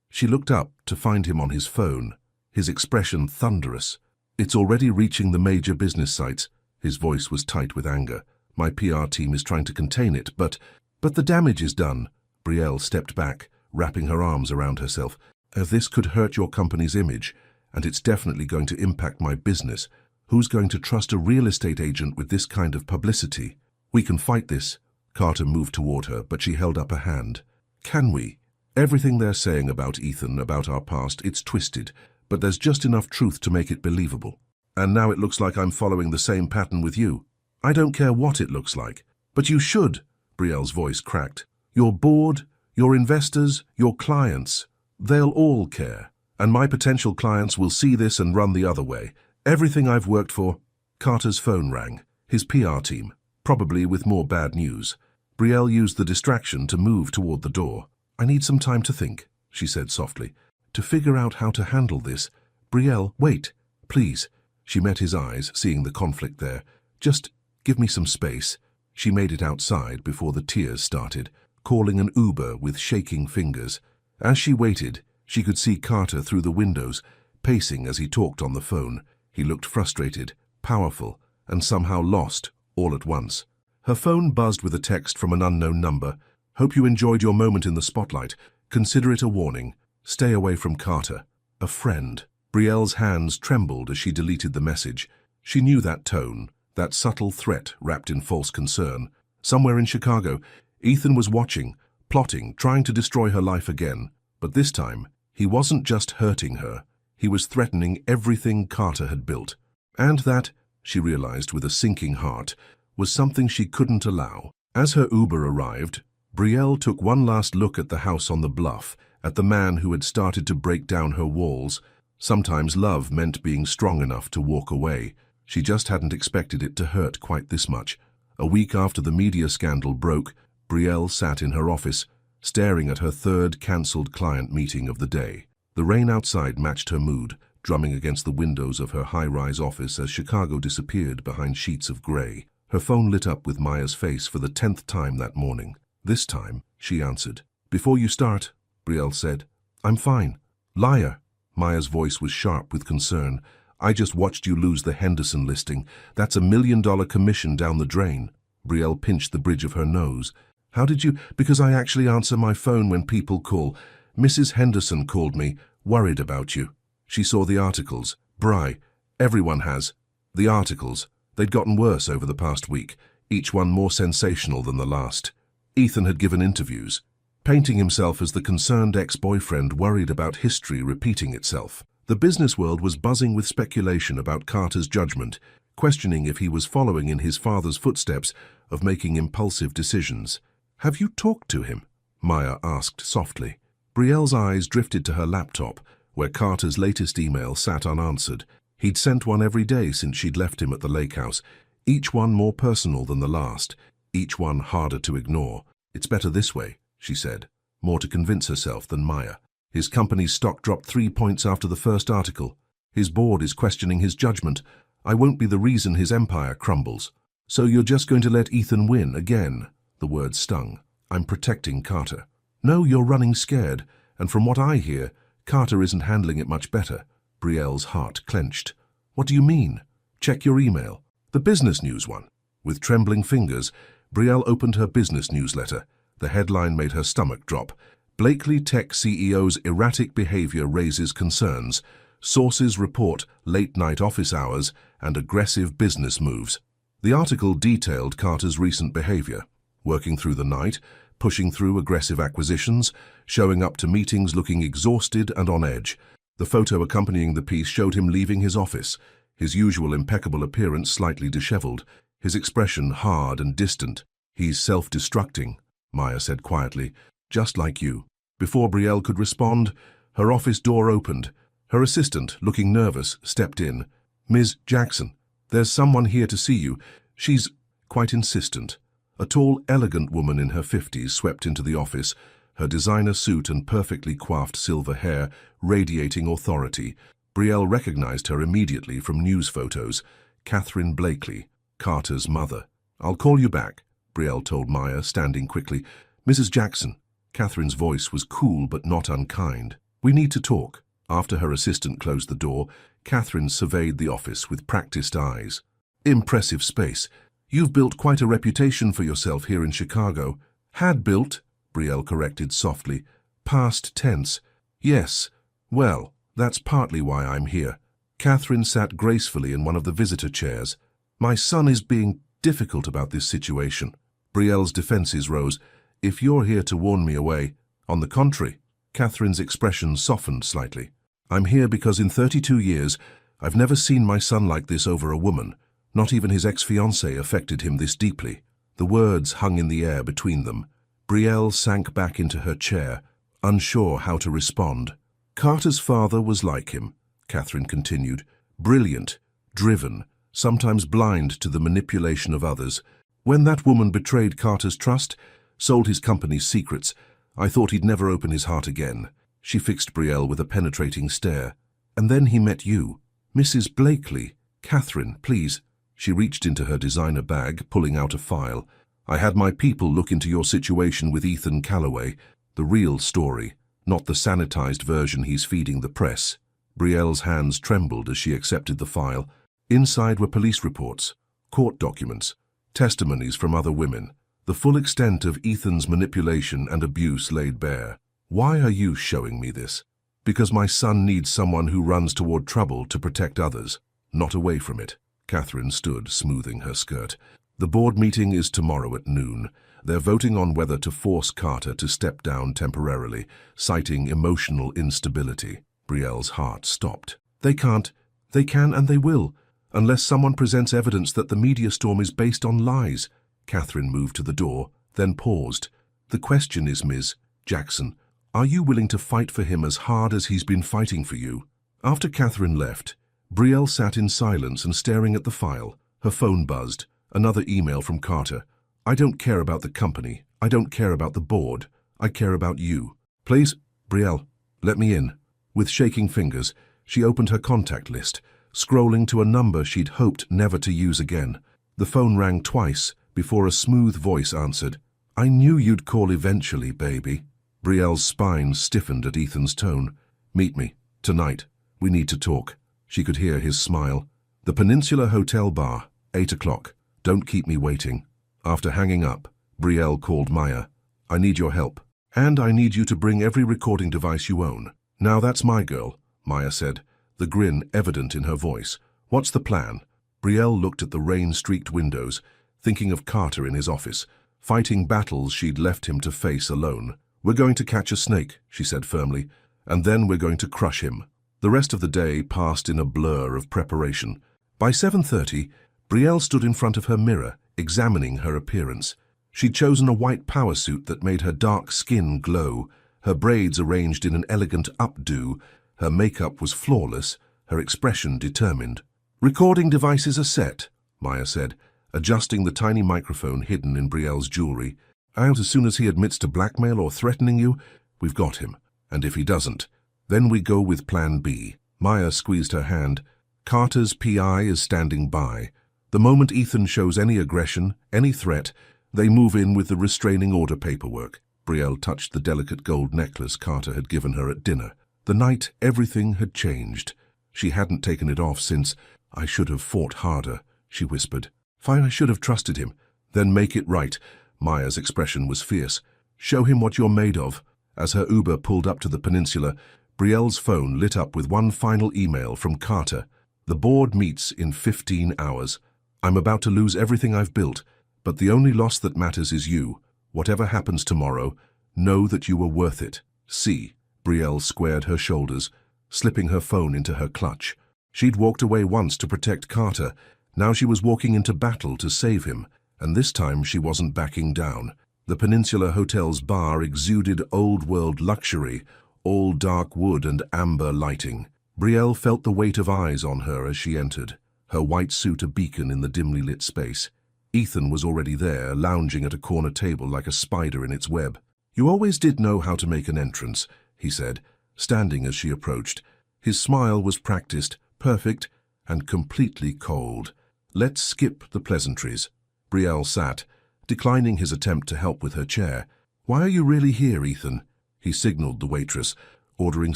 She looked up to find him on his phone, his expression thunderous. It's already reaching the major business sites. His voice was tight with anger. My PR team is trying to contain it, but the damage is done. Brielle stepped back, wrapping her arms around herself. This could hurt your company's image, and it's definitely going to impact my business. Who's going to trust a real estate agent with this kind of publicity? We can fight this. Carter moved toward her, but she held up a hand. Can we? Everything they're saying about Ethan, about our past, it's twisted, but there's just enough truth to make it believable. And now it looks like I'm following the same pattern with you. I don't care what it looks like. But you should, Brielle's voice cracked. Your board, your investors, your clients, they'll all care. And my potential clients will see this and run the other way. Everything I've worked for. Carter's phone rang. His PR team, probably with more bad news. Brielle used the distraction to move toward the door. I need some time to think, she said softly, to figure out how to handle this. Brielle, wait, please. She met his eyes, seeing the conflict there. "Just give me some space." She made it outside before the tears started, calling an Uber with shaking fingers. As she waited, she could see Carter through the windows, pacing as he talked on the phone. He looked frustrated, powerful, and somehow lost, all at once. Her phone buzzed with a text from an unknown number. "Hope you enjoyed your moment in the spotlight. Consider it a warning. Stay away from Carter. A friend." Brielle's hands trembled as she deleted the message. She knew that tone, that subtle threat wrapped in false concern. Somewhere in Chicago, Ethan was watching, plotting, trying to destroy her life again. But this time, he wasn't just hurting her. He was threatening everything Carter had built. And that, she realized with a sinking heart, was something she couldn't allow. As her Uber arrived, Brielle took one last look at the house on the bluff, at the man who had started to break down her walls. Sometimes love meant being strong enough to walk away. She just hadn't expected it to hurt quite this much. A week after the media scandal broke, Brielle sat in her office, staring at her third cancelled client meeting of the day. The rain outside matched her mood, drumming against the windows of her high-rise office as Chicago disappeared behind sheets of grey. Her phone lit up with Maya's face for the 10th time that morning. "This time," she answered. "Before you start," Brielle said. "I'm fine." "Liar." Maya's voice was sharp with concern. "I just watched you lose the Henderson listing. That's $1 million commission down the drain." Brielle pinched the bridge of her nose. "How did you—" "Because I actually answer my phone when people call. Mrs. Henderson called me, worried about you. She saw the articles. Bri, everyone has. The articles. They'd gotten worse over the past week, each one more sensational than the last. Ethan had given interviews, painting himself as the concerned ex-boyfriend worried about history repeating itself. The business world was buzzing with speculation about Carter's judgment, questioning if he was following in his father's footsteps of making impulsive decisions. "Have you talked to him?" Maya asked softly. Brielle's eyes drifted to her laptop, where Carter's latest email sat unanswered. He'd sent one every day since she'd left him at the lake house, each one more personal than the last, each one harder to ignore. "It's better this way," she said, more to convince herself than Maya. "His company's stock dropped 3 points after the first article. His board is questioning his judgment. I won't be the reason his empire crumbles." "So you're just going to let Ethan win again?" The words stung. "I'm protecting Carter." "No, you're running scared, and from what I hear, Carter isn't handling it much better." Brielle's heart clenched. "What do you mean?" "Check your email. The business news one." With trembling fingers, Brielle opened her business newsletter. The headline made her stomach drop. "Blakely Tech CEO's erratic behavior raises concerns. Sources report late-night office hours and aggressive business moves." The article detailed Carter's recent behavior, working through the night, pushing through aggressive acquisitions, showing up to meetings looking exhausted and on edge. The photo accompanying the piece showed him leaving his office, his usual impeccable appearance slightly disheveled, his expression hard and distant. "He's self-destructing," Maya said quietly, "just like you." Before Brielle could respond, her office door opened. Her assistant, looking nervous, stepped in. "Ms. Jackson, there's someone here to see you. She's quite insistent." A tall, elegant woman in her 50s swept into the office, her designer suit and perfectly coiffed silver hair radiating authority. Brielle recognized her immediately from news photos. Catherine Blakely, Carter's mother. "I'll call you back," Brielle told Maya, standing quickly. "Mrs. Jackson." Catherine's voice was cool but not unkind. "We need to talk." After her assistant closed the door, Catherine surveyed the office with practiced eyes. "Impressive space. You've built quite a reputation for yourself here in Chicago." "Had built," Brielle corrected softly. "Past tense." "Yes. Well, that's partly why I'm here." Catherine sat gracefully in one of the visitor chairs. "My son is being difficult about this situation." Brielle's defenses rose. "If you're here to warn me away—" "On the contrary." Catherine's expression softened slightly. "I'm here because in 32 years, I've never seen my son like this over a woman. Not even his ex-fiancée affected him this deeply." The words hung in the air between them. Brielle sank back into her chair, unsure how to respond. "Carter's father was like him," Catherine continued. "Brilliant, driven, sometimes blind to the manipulation of others. When that woman betrayed Carter's trust, sold his company's secrets, I thought he'd never open his heart again." She fixed Brielle with a penetrating stare. "And then he met you." "Mrs. Blakely." Catherine, please. She reached into her designer bag, pulling out a file. I had my people look into your situation with Ethan Calloway. The real story, not the sanitized version he's feeding the press. Brielle's hands trembled as she accepted the file. Inside were police reports, court documents, testimonies from other women. The full extent of Ethan's manipulation and abuse laid bare. Why are you showing me this? Because my son needs someone who runs toward trouble to protect others, not away from it. Catherine stood, smoothing her skirt. The board meeting is tomorrow at noon. They're voting on whether to force Carter to step down temporarily, citing emotional instability. Brielle's heart stopped. They can't. They can and they will, unless someone presents evidence that the media storm is based on lies. Catherine moved to the door, then paused. The question is, Ms. Jackson, are you willing to fight for him as hard as he's been fighting for you? After Catherine left, Brielle sat in silence and staring at the file. Her phone buzzed. Another email from Carter. I don't care about the company. I don't care about the board. I care about you. Please, Brielle, let me in. With shaking fingers, she opened her contact list, scrolling to a number she'd hoped never to use again. The phone rang twice before a smooth voice answered. I knew you'd call eventually, baby. Brielle's spine stiffened at Ethan's tone. Meet me, tonight. We need to talk. She could hear his smile. The Peninsula Hotel Bar, 8 o'clock. Don't keep me waiting. After hanging up, Brielle called Maya. I need your help. And I need you to bring every recording device you own. Now that's my girl, Maya said, the grin evident in her voice. What's the plan? Brielle looked at the rain-streaked windows, thinking of Carter in his office, fighting battles she'd left him to face alone. We're going to catch a snake, she said firmly, and then we're going to crush him. The rest of the day passed in a blur of preparation. By 7:30, Brielle stood in front of her mirror, examining her appearance. She'd chosen a white power suit that made her dark skin glow, her braids arranged in an elegant updo, her makeup was flawless, her expression determined. Recording devices are set, Maya said, adjusting the tiny microphone hidden in Brielle's jewelry. Out as soon as he admits to blackmail or threatening you, we've got him. And if he doesn't, then we go with Plan B. Maya squeezed her hand. Carter's PI is standing by. The moment Ethan shows any aggression, any threat, they move in with the restraining order paperwork. Brielle touched the delicate gold necklace Carter had given her at dinner. The night everything had changed. She hadn't taken it off since. I should have fought harder, she whispered. Fine, I should have trusted him. Then make it right. Maya's expression was fierce. Show him what you're made of. As her Uber pulled up to the peninsula, Brielle's phone lit up with one final email from Carter. The board meets in 15 hours. I'm about to lose everything I've built, but the only loss that matters is you. Whatever happens tomorrow, know that you were worth it. See. Brielle squared her shoulders, slipping her phone into her clutch. She'd walked away once to protect Carter. Now she was walking into battle to save him, and this time she wasn't backing down. The Peninsula Hotel's bar exuded old-world luxury, all dark wood and amber lighting. Brielle felt the weight of eyes on her as she entered, her white suit a beacon in the dimly lit space. Ethan was already there, lounging at a corner table like a spider in its web. You always did know how to make an entrance, he said, standing as she approached. His smile was practiced, perfect, and completely cold. Let's skip the pleasantries. Brielle sat, declining his attempt to help with her chair. Why are you really here, Ethan? He signaled the waitress, ordering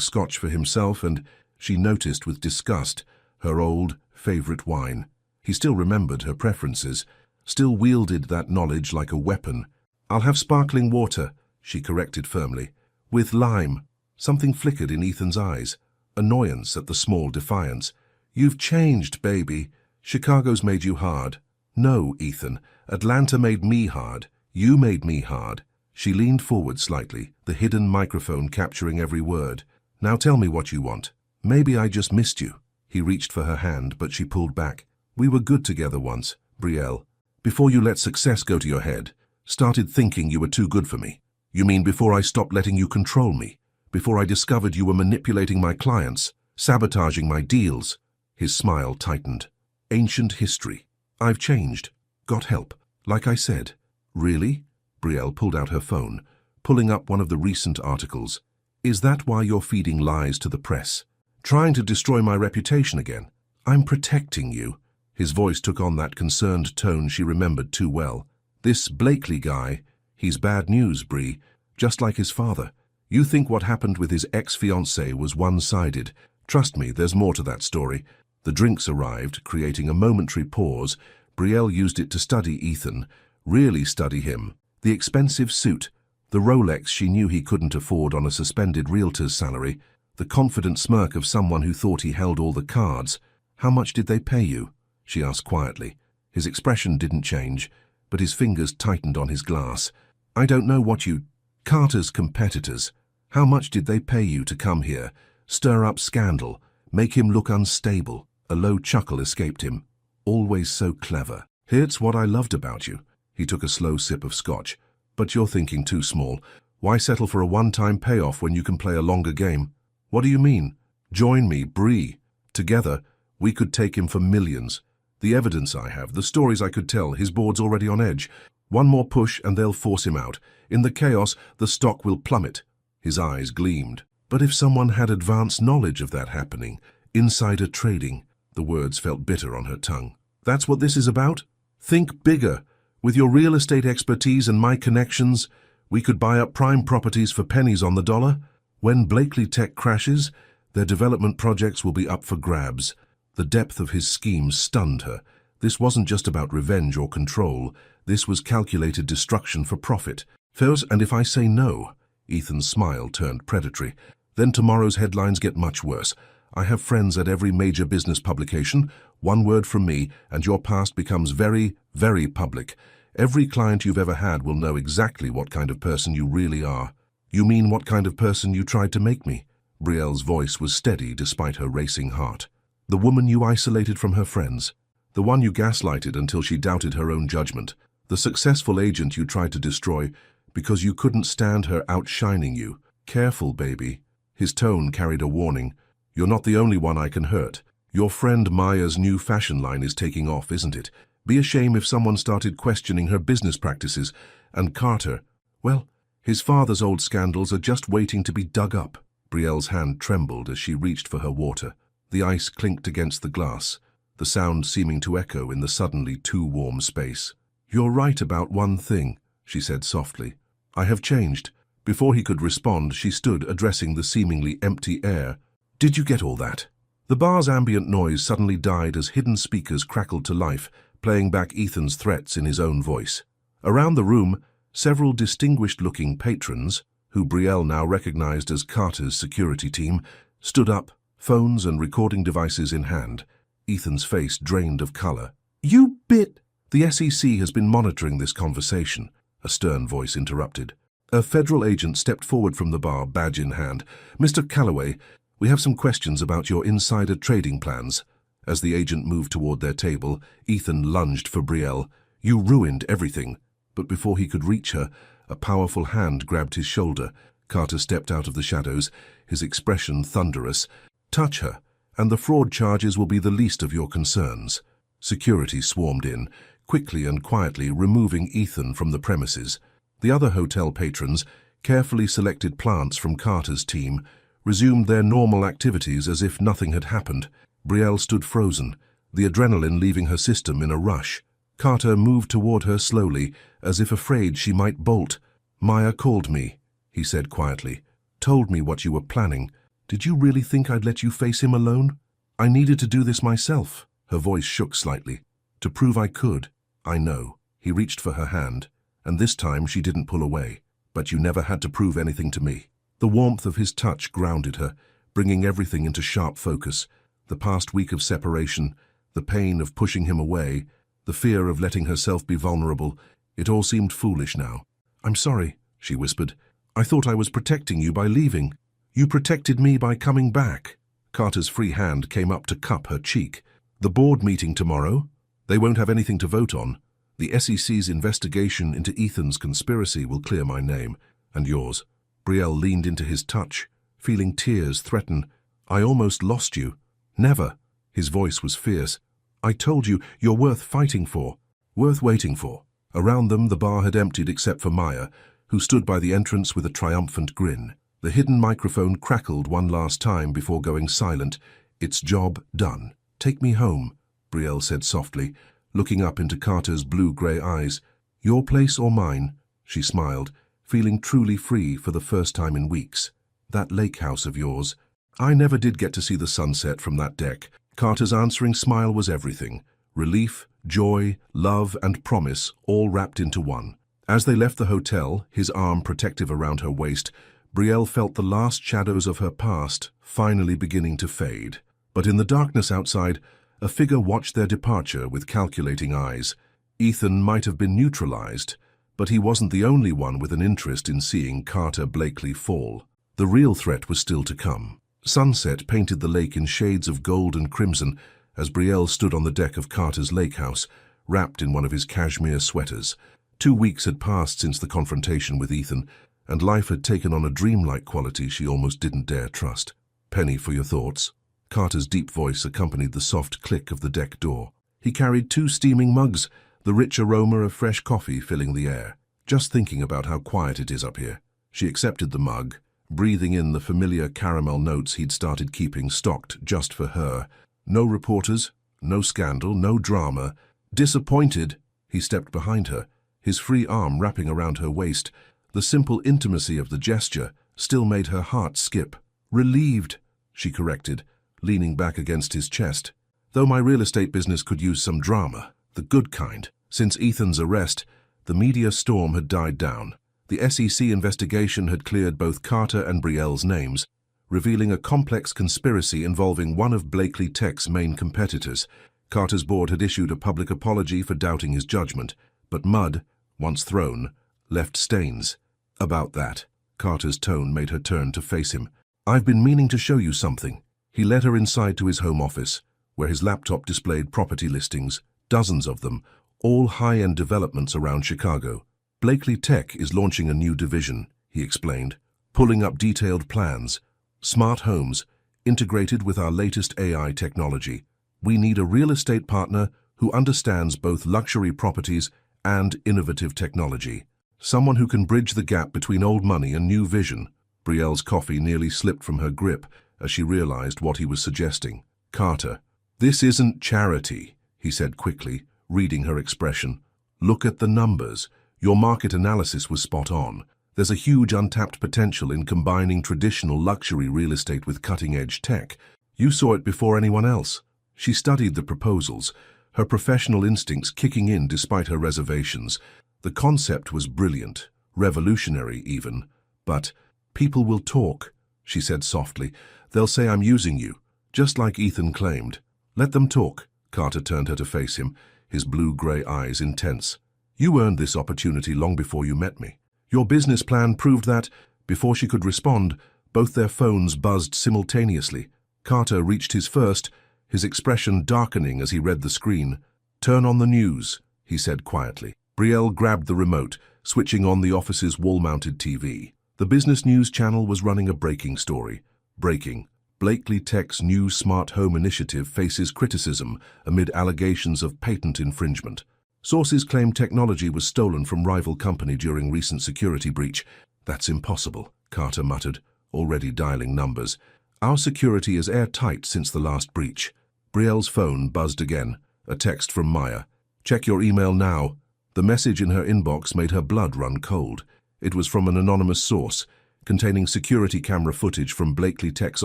scotch for himself, and she noticed with disgust her old, favorite wine. He still remembered her preferences, still wielded that knowledge like a weapon. I'll have sparkling water, she corrected firmly. With lime. Something flickered in Ethan's eyes, annoyance at the small defiance. You've changed, baby. Chicago's made you hard. No, Ethan. Atlanta made me hard. You made me hard. She leaned forward slightly, the hidden microphone capturing every word. Now tell me what you want. Maybe I just missed you. He reached for her hand, but she pulled back. We were good together once, Brielle. Before you let success go to your head, started thinking you were too good for me. You mean before I stopped letting you control me? Before I discovered you were manipulating my clients, sabotaging my deals? His smile tightened. Ancient history. I've changed. Got help. Like I said. Really? Brielle pulled out her phone, pulling up one of the recent articles. Is that why you're feeding lies to the press? Trying to destroy my reputation again? I'm protecting you." His voice took on that concerned tone she remembered too well. "This Blakely guy, he's bad news, Bree, just like his father. You think what happened with his ex-fiancée was one-sided. Trust me, there's more to that story." The drinks arrived, creating a momentary pause. Brielle used it to study Ethan, really study him. The expensive suit, the Rolex she knew he couldn't afford on a suspended realtor's salary, the confident smirk of someone who thought he held all the cards. "How much did they pay you?" she asked quietly. His expression didn't change, but his fingers tightened on his glass. "I don't know what you—" "Carter's competitors. How much did they pay you to come here, stir up scandal, make him look unstable?" A low chuckle escaped him. "Always so clever. Here's what I loved about you." He took a slow sip of scotch. "But you're thinking too small. Why settle for a one-time payoff when you can play a longer game?" "What do you mean?" "Join me, Bree. Together, we could take him for millions. The evidence I have, the stories I could tell, his board's already on edge. One more push and they'll force him out. In the chaos, the stock will plummet." His eyes gleamed. "But if someone had advanced knowledge of that happening, insider trading," the words felt bitter on her tongue. "That's what this is about? Think bigger. With your real estate expertise and my connections, we could buy up prime properties for pennies on the dollar. When Blakely Tech crashes, their development projects will be up for grabs." The depth of his scheme stunned her. This wasn't just about revenge or control. This was calculated destruction for profit. "First, and if I say no," Ethan's smile turned predatory, "then tomorrow's headlines get much worse. I have friends at every major business publication. One word from me, and your past becomes very, very public. Every client you've ever had will know exactly what kind of person you really are." "You mean what kind of person you tried to make me?" Brielle's voice was steady despite her racing heart. "The woman you isolated from her friends. The one you gaslighted until she doubted her own judgment. The successful agent you tried to destroy because you couldn't stand her outshining you. Careful, baby." His tone carried a warning. "You're not the only one I can hurt. Your friend Maya's new fashion line is taking off, isn't it? Be a shame if someone started questioning her business practices. And Carter, well, his father's old scandals are just waiting to be dug up." Brielle's hand trembled as she reached for her water. The ice clinked against the glass, the sound seeming to echo in the suddenly too warm space. "You're right about one thing," she said softly. "I have changed." Before he could respond, she stood addressing the seemingly empty air. "Did you get all that?" The bar's ambient noise suddenly died as hidden speakers crackled to life, playing back Ethan's threats in his own voice. Around the room, several distinguished-looking patrons, who Brielle now recognized as Carter's security team, stood up, phones and recording devices in hand. Ethan's face drained of color. "You bit—" "The SEC has been monitoring this conversation," a stern voice interrupted. A federal agent stepped forward from the bar, badge in hand. "Mr. Calloway, we have some questions about your insider trading plans." As the agent moved toward their table, Ethan lunged for Brielle. "You ruined everything." But before he could reach her, a powerful hand grabbed his shoulder. Carter stepped out of the shadows, his expression thunderous. "Touch her, and the fraud charges will be the least of your concerns." Security swarmed in, quickly and quietly removing Ethan from the premises. The other hotel patrons, carefully selected plants from Carter's team, resumed their normal activities as if nothing had happened. Brielle stood frozen, the adrenaline leaving her system in a rush. Carter moved toward her slowly, as if afraid she might bolt. "Maya called me," he said quietly. "Told me what you were planning. Did you really think I'd let you face him alone? I needed to do this myself." Her voice shook slightly. "To prove I could." "I know." He reached for her hand, and this time she didn't pull away. "But you never had to prove anything to me." The warmth of his touch grounded her, bringing everything into sharp focus. The past week of separation, the pain of pushing him away, the fear of letting herself be vulnerable, it all seemed foolish now. "I'm sorry," she whispered. "I thought I was protecting you by leaving." "You protected me by coming back." Carter's free hand came up to cup her cheek. "The board meeting tomorrow? They won't have anything to vote on. The SEC's investigation into Ethan's conspiracy will clear my name, and yours." Brielle leaned into his touch, feeling tears threaten. "I almost lost you." "Never." His voice was fierce. "I told you, you're worth fighting for, worth waiting for." Around them, the bar had emptied except for Maya, who stood by the entrance with a triumphant grin. The hidden microphone crackled one last time before going silent. Its job done. "Take me home," Brielle said softly, looking up into Carter's blue-grey eyes. "Your place or mine?" She smiled, feeling truly free for the first time in weeks. "That lake house of yours." "I never did get to see the sunset from that deck." Carter's answering smile was everything. Relief, joy, love, and promise, all wrapped into one. As they left the hotel, his arm protective around her waist, Brielle felt the last shadows of her past finally beginning to fade. But in the darkness outside, a figure watched their departure with calculating eyes. Ethan might have been neutralized, but he wasn't the only one with an interest in seeing Carter Blakely fall. The real threat was still to come. Sunset painted the lake in shades of gold and crimson as Brielle stood on the deck of Carter's lake house, wrapped in one of his cashmere sweaters. 2 weeks had passed since the confrontation with Ethan, and life had taken on a dreamlike quality she almost didn't dare trust. "Penny for your thoughts." Carter's deep voice accompanied the soft click of the deck door. He carried 2 steaming mugs, the rich aroma of fresh coffee filling the air. "Just thinking about how quiet it is up here." She accepted the mug, breathing in the familiar caramel notes he'd started keeping stocked just for her. No reporters, no scandal, no drama. Disappointed, he stepped behind her, his free arm wrapping around her waist. The simple intimacy of the gesture still made her heart skip. "Relieved," she corrected, leaning back against his chest. "Though my real estate business could use some drama, the good kind." Since Ethan's arrest, the media storm had died down. The SEC investigation had cleared both Carter and Brielle's names, revealing a complex conspiracy involving one of Blakely Tech's main competitors. Carter's board had issued a public apology for doubting his judgment, but mud, once thrown, left stains. "About that," Carter's tone made her turn to face him. "I've been meaning to show you something." He led her inside to his home office, where his laptop displayed property listings, dozens of them, all high-end developments around Chicago. "Blakely Tech is launching a new division," he explained, pulling up detailed plans. "Smart homes, integrated with our latest AI technology. We need a real estate partner who understands both luxury properties and innovative technology. Someone who can bridge the gap between old money and new vision." Brielle's coffee nearly slipped from her grip as she realized what he was suggesting. "Carter, this isn't charity," he said quickly, reading her expression. "Look at the numbers. Your market analysis was spot on. There's a huge untapped potential in combining traditional luxury real estate with cutting-edge tech. You saw it before anyone else." She studied the proposals, her professional instincts kicking in despite her reservations. The concept was brilliant, revolutionary even. "But people will talk," she said softly. "They'll say I'm using you, just like Ethan claimed." "Let them talk." Carter turned her to face him, his blue-grey eyes intense. "You earned this opportunity long before you met me. Your business plan proved that." Before she could respond, both their phones buzzed simultaneously. Carter reached his first, his expression darkening as he read the screen. "Turn on the news," he said quietly. Brielle grabbed the remote, switching on the office's wall-mounted TV. The business news channel was running a breaking story. Breaking: Blakely Tech's new smart home initiative faces criticism amid allegations of patent infringement. Sources claim technology was stolen from rival company during recent security breach. "That's impossible," Carter muttered, already dialing numbers. "Our security is airtight since the last breach." Brielle's phone buzzed again, a text from Maya. "Check your email now." The message in her inbox made her blood run cold. It was from an anonymous source, containing security camera footage from Blakely Tech's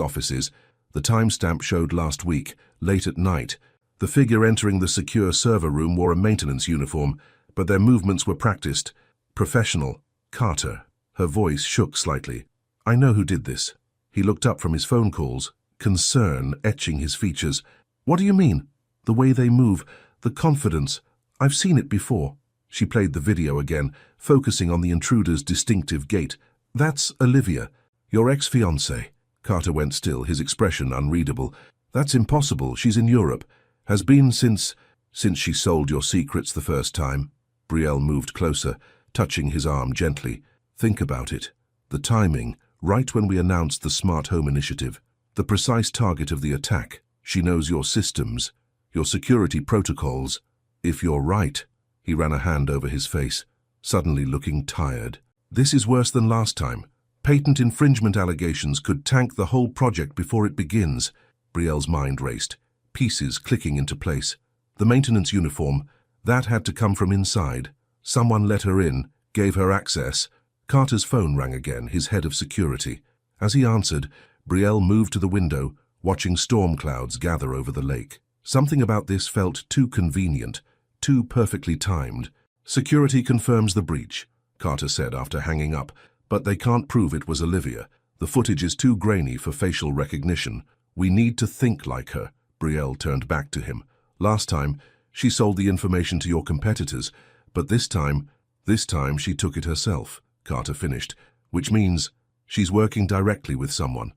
offices. The timestamp showed last week, late at night. The figure entering the secure server room wore a maintenance uniform, but their movements were practiced. Professional. "Carter." Her voice shook slightly. "I know who did this." He looked up from his phone calls, concern etching his features. "What do you mean?" "The way they move, the confidence. I've seen it before." She played the video again, focusing on the intruder's distinctive gait. "That's Olivia, your ex-fiancée." Carter went still, his expression unreadable. "That's impossible. She's in Europe. Has been since she sold your secrets the first time." Brielle moved closer, touching his arm gently. "Think about it. The timing, right when we announced the smart home initiative. The precise target of the attack. She knows your systems, your security protocols. If you're right." He ran a hand over his face, suddenly looking tired. "This is worse than last time. Patent infringement allegations could tank the whole project before it begins." Brielle's mind raced. pieces clicking into place. The maintenance uniform, that had to come from inside. Someone let her in, gave her access. Carter's phone rang again, his head of security. As he answered, Brielle moved to the window, watching storm clouds gather over the lake. Something about this felt too convenient, too perfectly timed. "Security confirms the breach," Carter said after hanging up, "but they can't prove it was Olivia. The footage is too grainy for facial recognition. We need to think like her." Brielle turned back to him. "Last time, she sold the information to your competitors, but this time she took it herself," Carter finished, "which means she's working directly with someone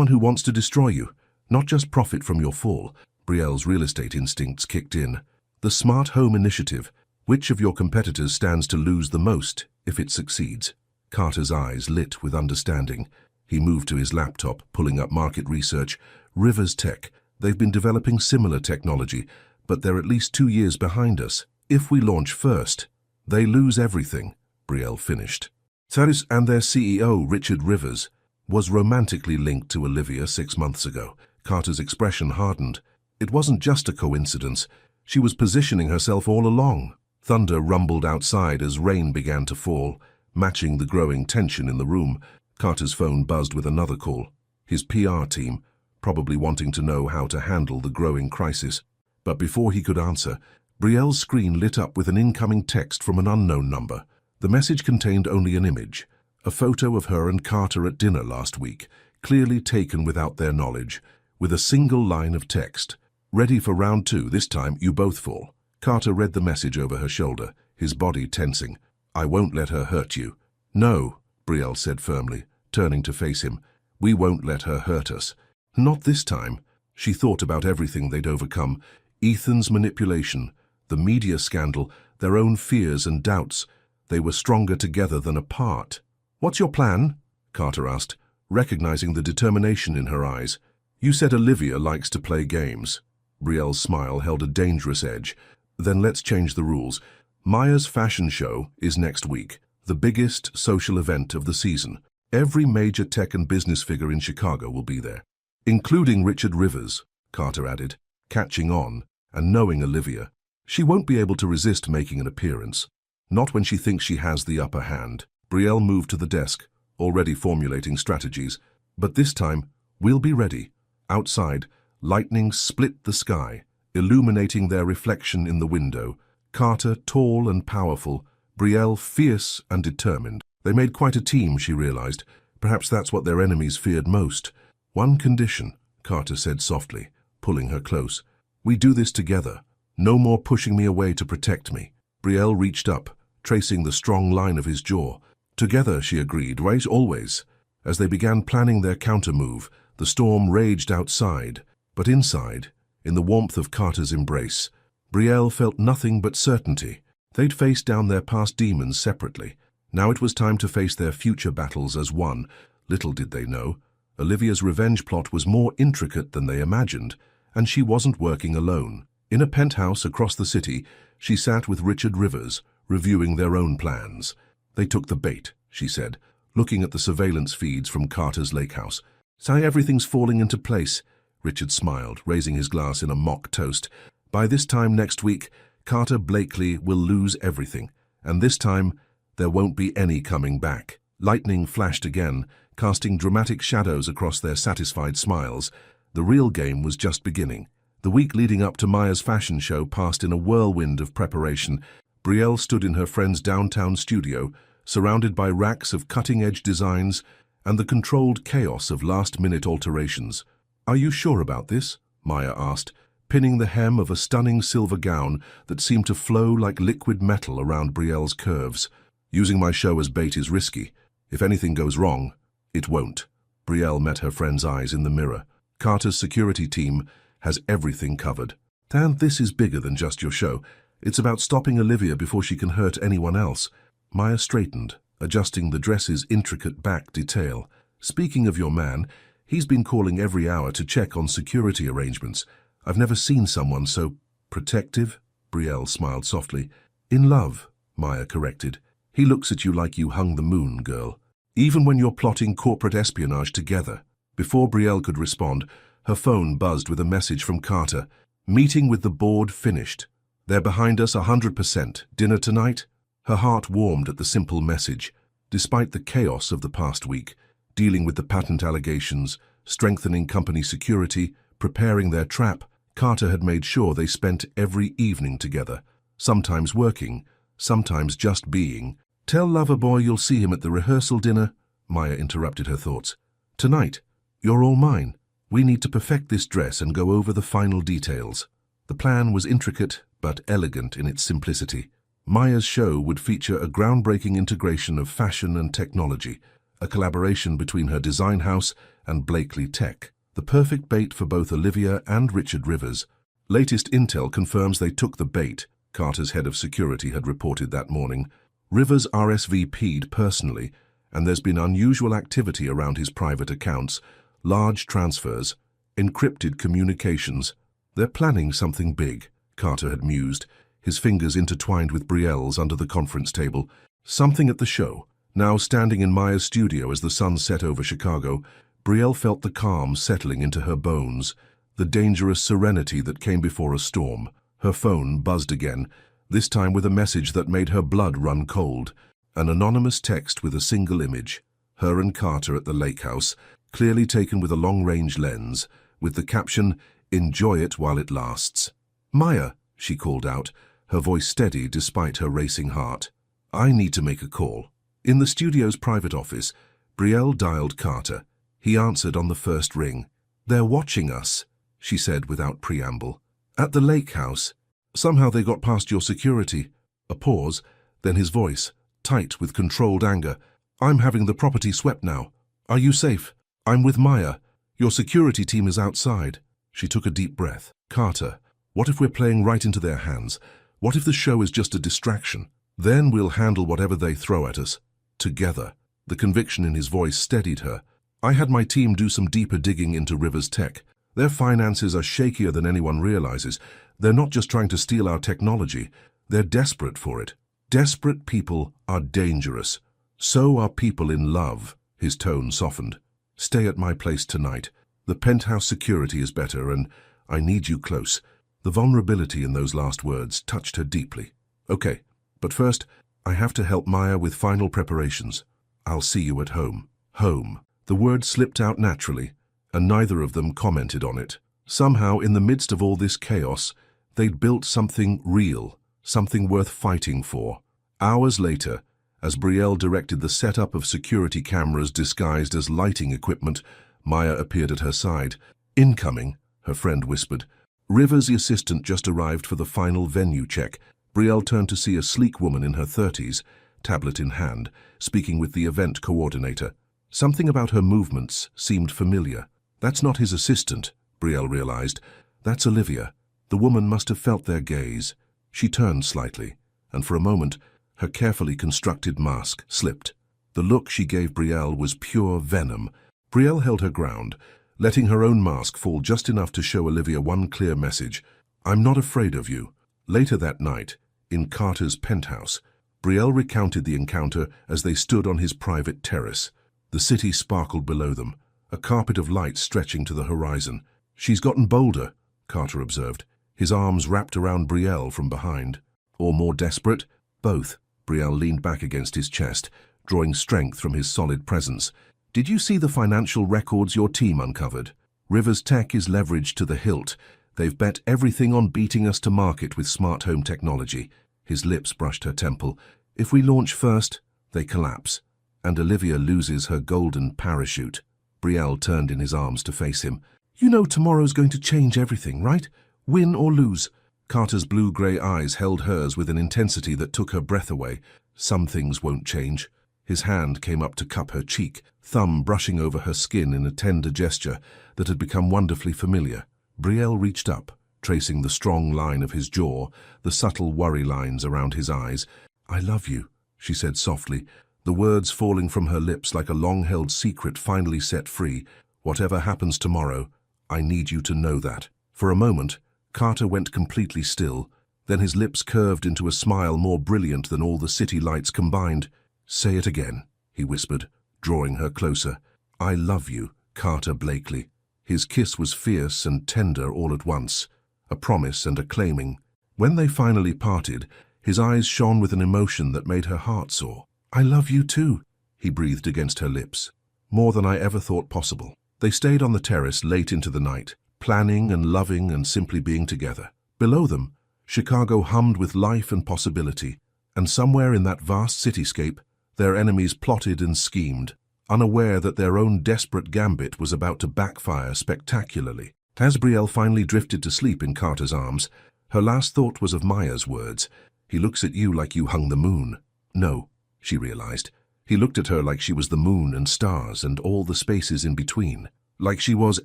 who wants to destroy you, not just profit from your fall." Brielle's real estate instincts kicked in. "The Smart Home Initiative. Which of your competitors stands to lose the most if it succeeds?" Carter's eyes lit with understanding. He moved to his laptop, pulling up market research. "Rivers Tech. They've been developing similar technology, but they're at least 2 years behind us. If we launch first, they lose everything," Brielle finished. Saris and their CEO, Richard Rivers, was romantically linked to Olivia 6 months ago. Carter's expression hardened. It wasn't just a coincidence. She was positioning herself all along. Thunder rumbled outside as rain began to fall, matching the growing tension in the room. Carter's phone buzzed with another call. His PR team, probably wanting to know how to handle the growing crisis. But before he could answer, Brielle's screen lit up with an incoming text from an unknown number. The message contained only an image, a photo of her and Carter at dinner last week, clearly taken without their knowledge, with a single line of text. "Ready for round 2, this time you both fall." Carter read the message over her shoulder, his body tensing. "I won't let her hurt you." "No," Brielle said firmly, turning to face him. "We won't let her hurt us. Not this time." She thought about everything they'd overcome. Ethan's manipulation, the media scandal, their own fears and doubts. They were stronger together than apart. "What's your plan?" Carter asked, recognizing the determination in her eyes. "You said Olivia likes to play games." Brielle's smile held a dangerous edge. "Then let's change the rules. Maya's fashion show is next week, the biggest social event of the season. Every major tech and business figure in Chicago will be there, including Richard Rivers," Carter added, catching on and knowing Olivia. "She won't be able to resist making an appearance, not when she thinks she has the upper hand." Brielle moved to the desk, already formulating strategies. "But this time, we'll be ready." Outside, lightning split the sky, illuminating their reflection in the window. Carter tall and powerful, Brielle fierce and determined. They made quite a team, she realized. Perhaps that's what their enemies feared most. "One condition," Carter said softly, pulling her close. "We do this together. No more pushing me away to protect me." Brielle reached up, tracing the strong line of his jaw. "Together," she agreed, "right, always." As they began planning their counter-move, the storm raged outside, but inside, in the warmth of Carter's embrace, Brielle felt nothing but certainty. They'd faced down their past demons separately. Now it was time to face their future battles as one. Little did they know, Olivia's revenge plot was more intricate than they imagined, and she wasn't working alone. In a penthouse across the city, she sat with Richard Rivers, reviewing their own plans. "They took the bait," she said, looking at the surveillance feeds from Carter's lake house. "Say everything's falling into place." Richard smiled, raising his glass in a mock toast. "By this time next week, Carter Blakely will lose everything, and this time there won't be any coming back." Lightning flashed again, casting dramatic shadows across their satisfied smiles. The real game was just beginning. The week leading up to Maya's fashion show passed in a whirlwind of preparation. Brielle stood in her friend's downtown studio, surrounded by racks of cutting-edge designs and the controlled chaos of last-minute alterations. "Are you sure about this?" Maya asked, pinning the hem of a stunning silver gown that seemed to flow like liquid metal around Brielle's curves. "Using my show as bait is risky. If anything goes wrong, it won't." Brielle met her friend's eyes in the mirror. "Carter's security team has everything covered. And this is bigger than just your show. It's about stopping Olivia before she can hurt anyone else." Maya straightened, adjusting the dress's intricate back detail. "Speaking of your man, he's been calling every hour to check on security arrangements. I've never seen someone so protective." Brielle smiled softly. "In love," Maya corrected. "He looks at you like you hung the moon, girl. Even when you're plotting corporate espionage together." Before Brielle could respond, Her phone buzzed with a message from Carter. Meeting with the board finished. They're behind us 100%. Dinner tonight? Her heart warmed at the simple message. Despite the chaos of the past week, dealing with the patent allegations, strengthening company security, preparing their trap, Carter had made sure they spent every evening together, sometimes working, sometimes just being. Tell Loverboy you'll see him at the rehearsal dinner, Maya interrupted her thoughts. Tonight, you're all mine. We need to perfect this dress and go over the final details. The plan was intricate but elegant in its simplicity. Maya's show would feature a groundbreaking integration of fashion and technology, a collaboration between her design house and Blakely Tech, the perfect bait for both Olivia and Richard Rivers. Latest intel confirms they took the bait, Carter's head of security had reported that morning. Rivers RSVP'd personally, and there's been unusual activity around his private accounts, large transfers, encrypted communications. They're planning something big, Carter had mused, his fingers intertwined with Brielle's under the conference table. Something at the show. Now standing in Maya's studio as the sun set over Chicago, Brielle felt the calm settling into her bones, the dangerous serenity that came before a storm. Her phone buzzed again, this time with a message that made her blood run cold. An anonymous text with a single image, her and Carter at the lake house, clearly taken with a long-range lens, with the caption, "Enjoy it while it lasts." "Maya," she called out, her voice steady despite her racing heart. "I need to make a call." In the studio's private office, Brielle dialed Carter. He answered on the first ring. "They're watching us," she said without preamble. "At the lake house. Somehow they got past your security." A pause, then his voice, tight with controlled anger. "I'm having the property swept now. Are you safe? I'm with Maya. Your security team is outside." She took a deep breath. "Carter, what if we're playing right into their hands? What if the show is just a distraction? Then we'll handle whatever they throw at us. Together." The conviction in his voice steadied her. "I had my team do some deeper digging into Rivers Tech. Their finances are shakier than anyone realizes. They're not just trying to steal our technology. They're desperate for it. Desperate people are dangerous. So are people in love." His tone softened. "Stay at my place tonight. The penthouse security is better, and I need you close." The vulnerability in those last words touched her deeply. "Okay, but first, I have to help Maya with final preparations. I'll see you at home." Home. The word slipped out naturally, and neither of them commented on it. Somehow, in the midst of all this chaos, they'd built something real, something worth fighting for. Hours later, as Brielle directed the setup of security cameras disguised as lighting equipment, Maya appeared at her side. "Incoming," her friend whispered. Rivers' assistant just arrived for the final venue check. Brielle turned to see a sleek woman in her 30s, tablet in hand, speaking with the event coordinator. Something about her movements seemed familiar. "That's not his assistant," Brielle realized. "That's Olivia." The woman must have felt their gaze. She turned slightly, and for a moment, her carefully constructed mask slipped. The look she gave Brielle was pure venom. Brielle held her ground, letting her own mask fall just enough to show Olivia one clear message: "I'm not afraid of you." Later that night, in Carter's penthouse, Brielle recounted the encounter as they stood on his private terrace. The city sparkled below them, a carpet of light stretching to the horizon. "She's gotten bolder," Carter observed, his arms wrapped around Brielle from behind. "Or more desperate?" "Both." Brielle leaned back against his chest, drawing strength from his solid presence. "Did you see the financial records your team uncovered? Rivers Tech is leveraged to the hilt. They've bet everything on beating us to market with smart home technology." His lips brushed her temple. "If we launch first, they collapse. And Olivia loses her golden parachute." Brielle turned in his arms to face him. "You know tomorrow's going to change everything, right? Win or lose." Carter's blue-grey eyes held hers with an intensity that took her breath away. "Some things won't change." His hand came up to cup her cheek, thumb brushing over her skin in a tender gesture that had become wonderfully familiar. Brielle reached up, tracing the strong line of his jaw, the subtle worry lines around his eyes. "I love you," she said softly, the words falling from her lips like a long-held secret finally set free. "Whatever happens tomorrow, I need you to know that." For a moment, Carter went completely still. Then his lips curved into a smile more brilliant than all the city lights combined. "Say it again," he whispered, drawing her closer. "I love you, Carter Blakely." His kiss was fierce and tender all at once, a promise and a claiming. When they finally parted, his eyes shone with an emotion that made her heart soar. "I love you too," he breathed against her lips. "More than I ever thought possible." They stayed on the terrace late into the night, planning and loving and simply being together. Below them, Chicago hummed with life and possibility, and somewhere in that vast cityscape, their enemies plotted and schemed, unaware that their own desperate gambit was about to backfire spectacularly. As Brielle finally drifted to sleep in Carter's arms, her last thought was of Maya's words. "He looks at you like you hung the moon." No, she realized. He looked at her like she was the moon and stars and all the spaces in between. Like she was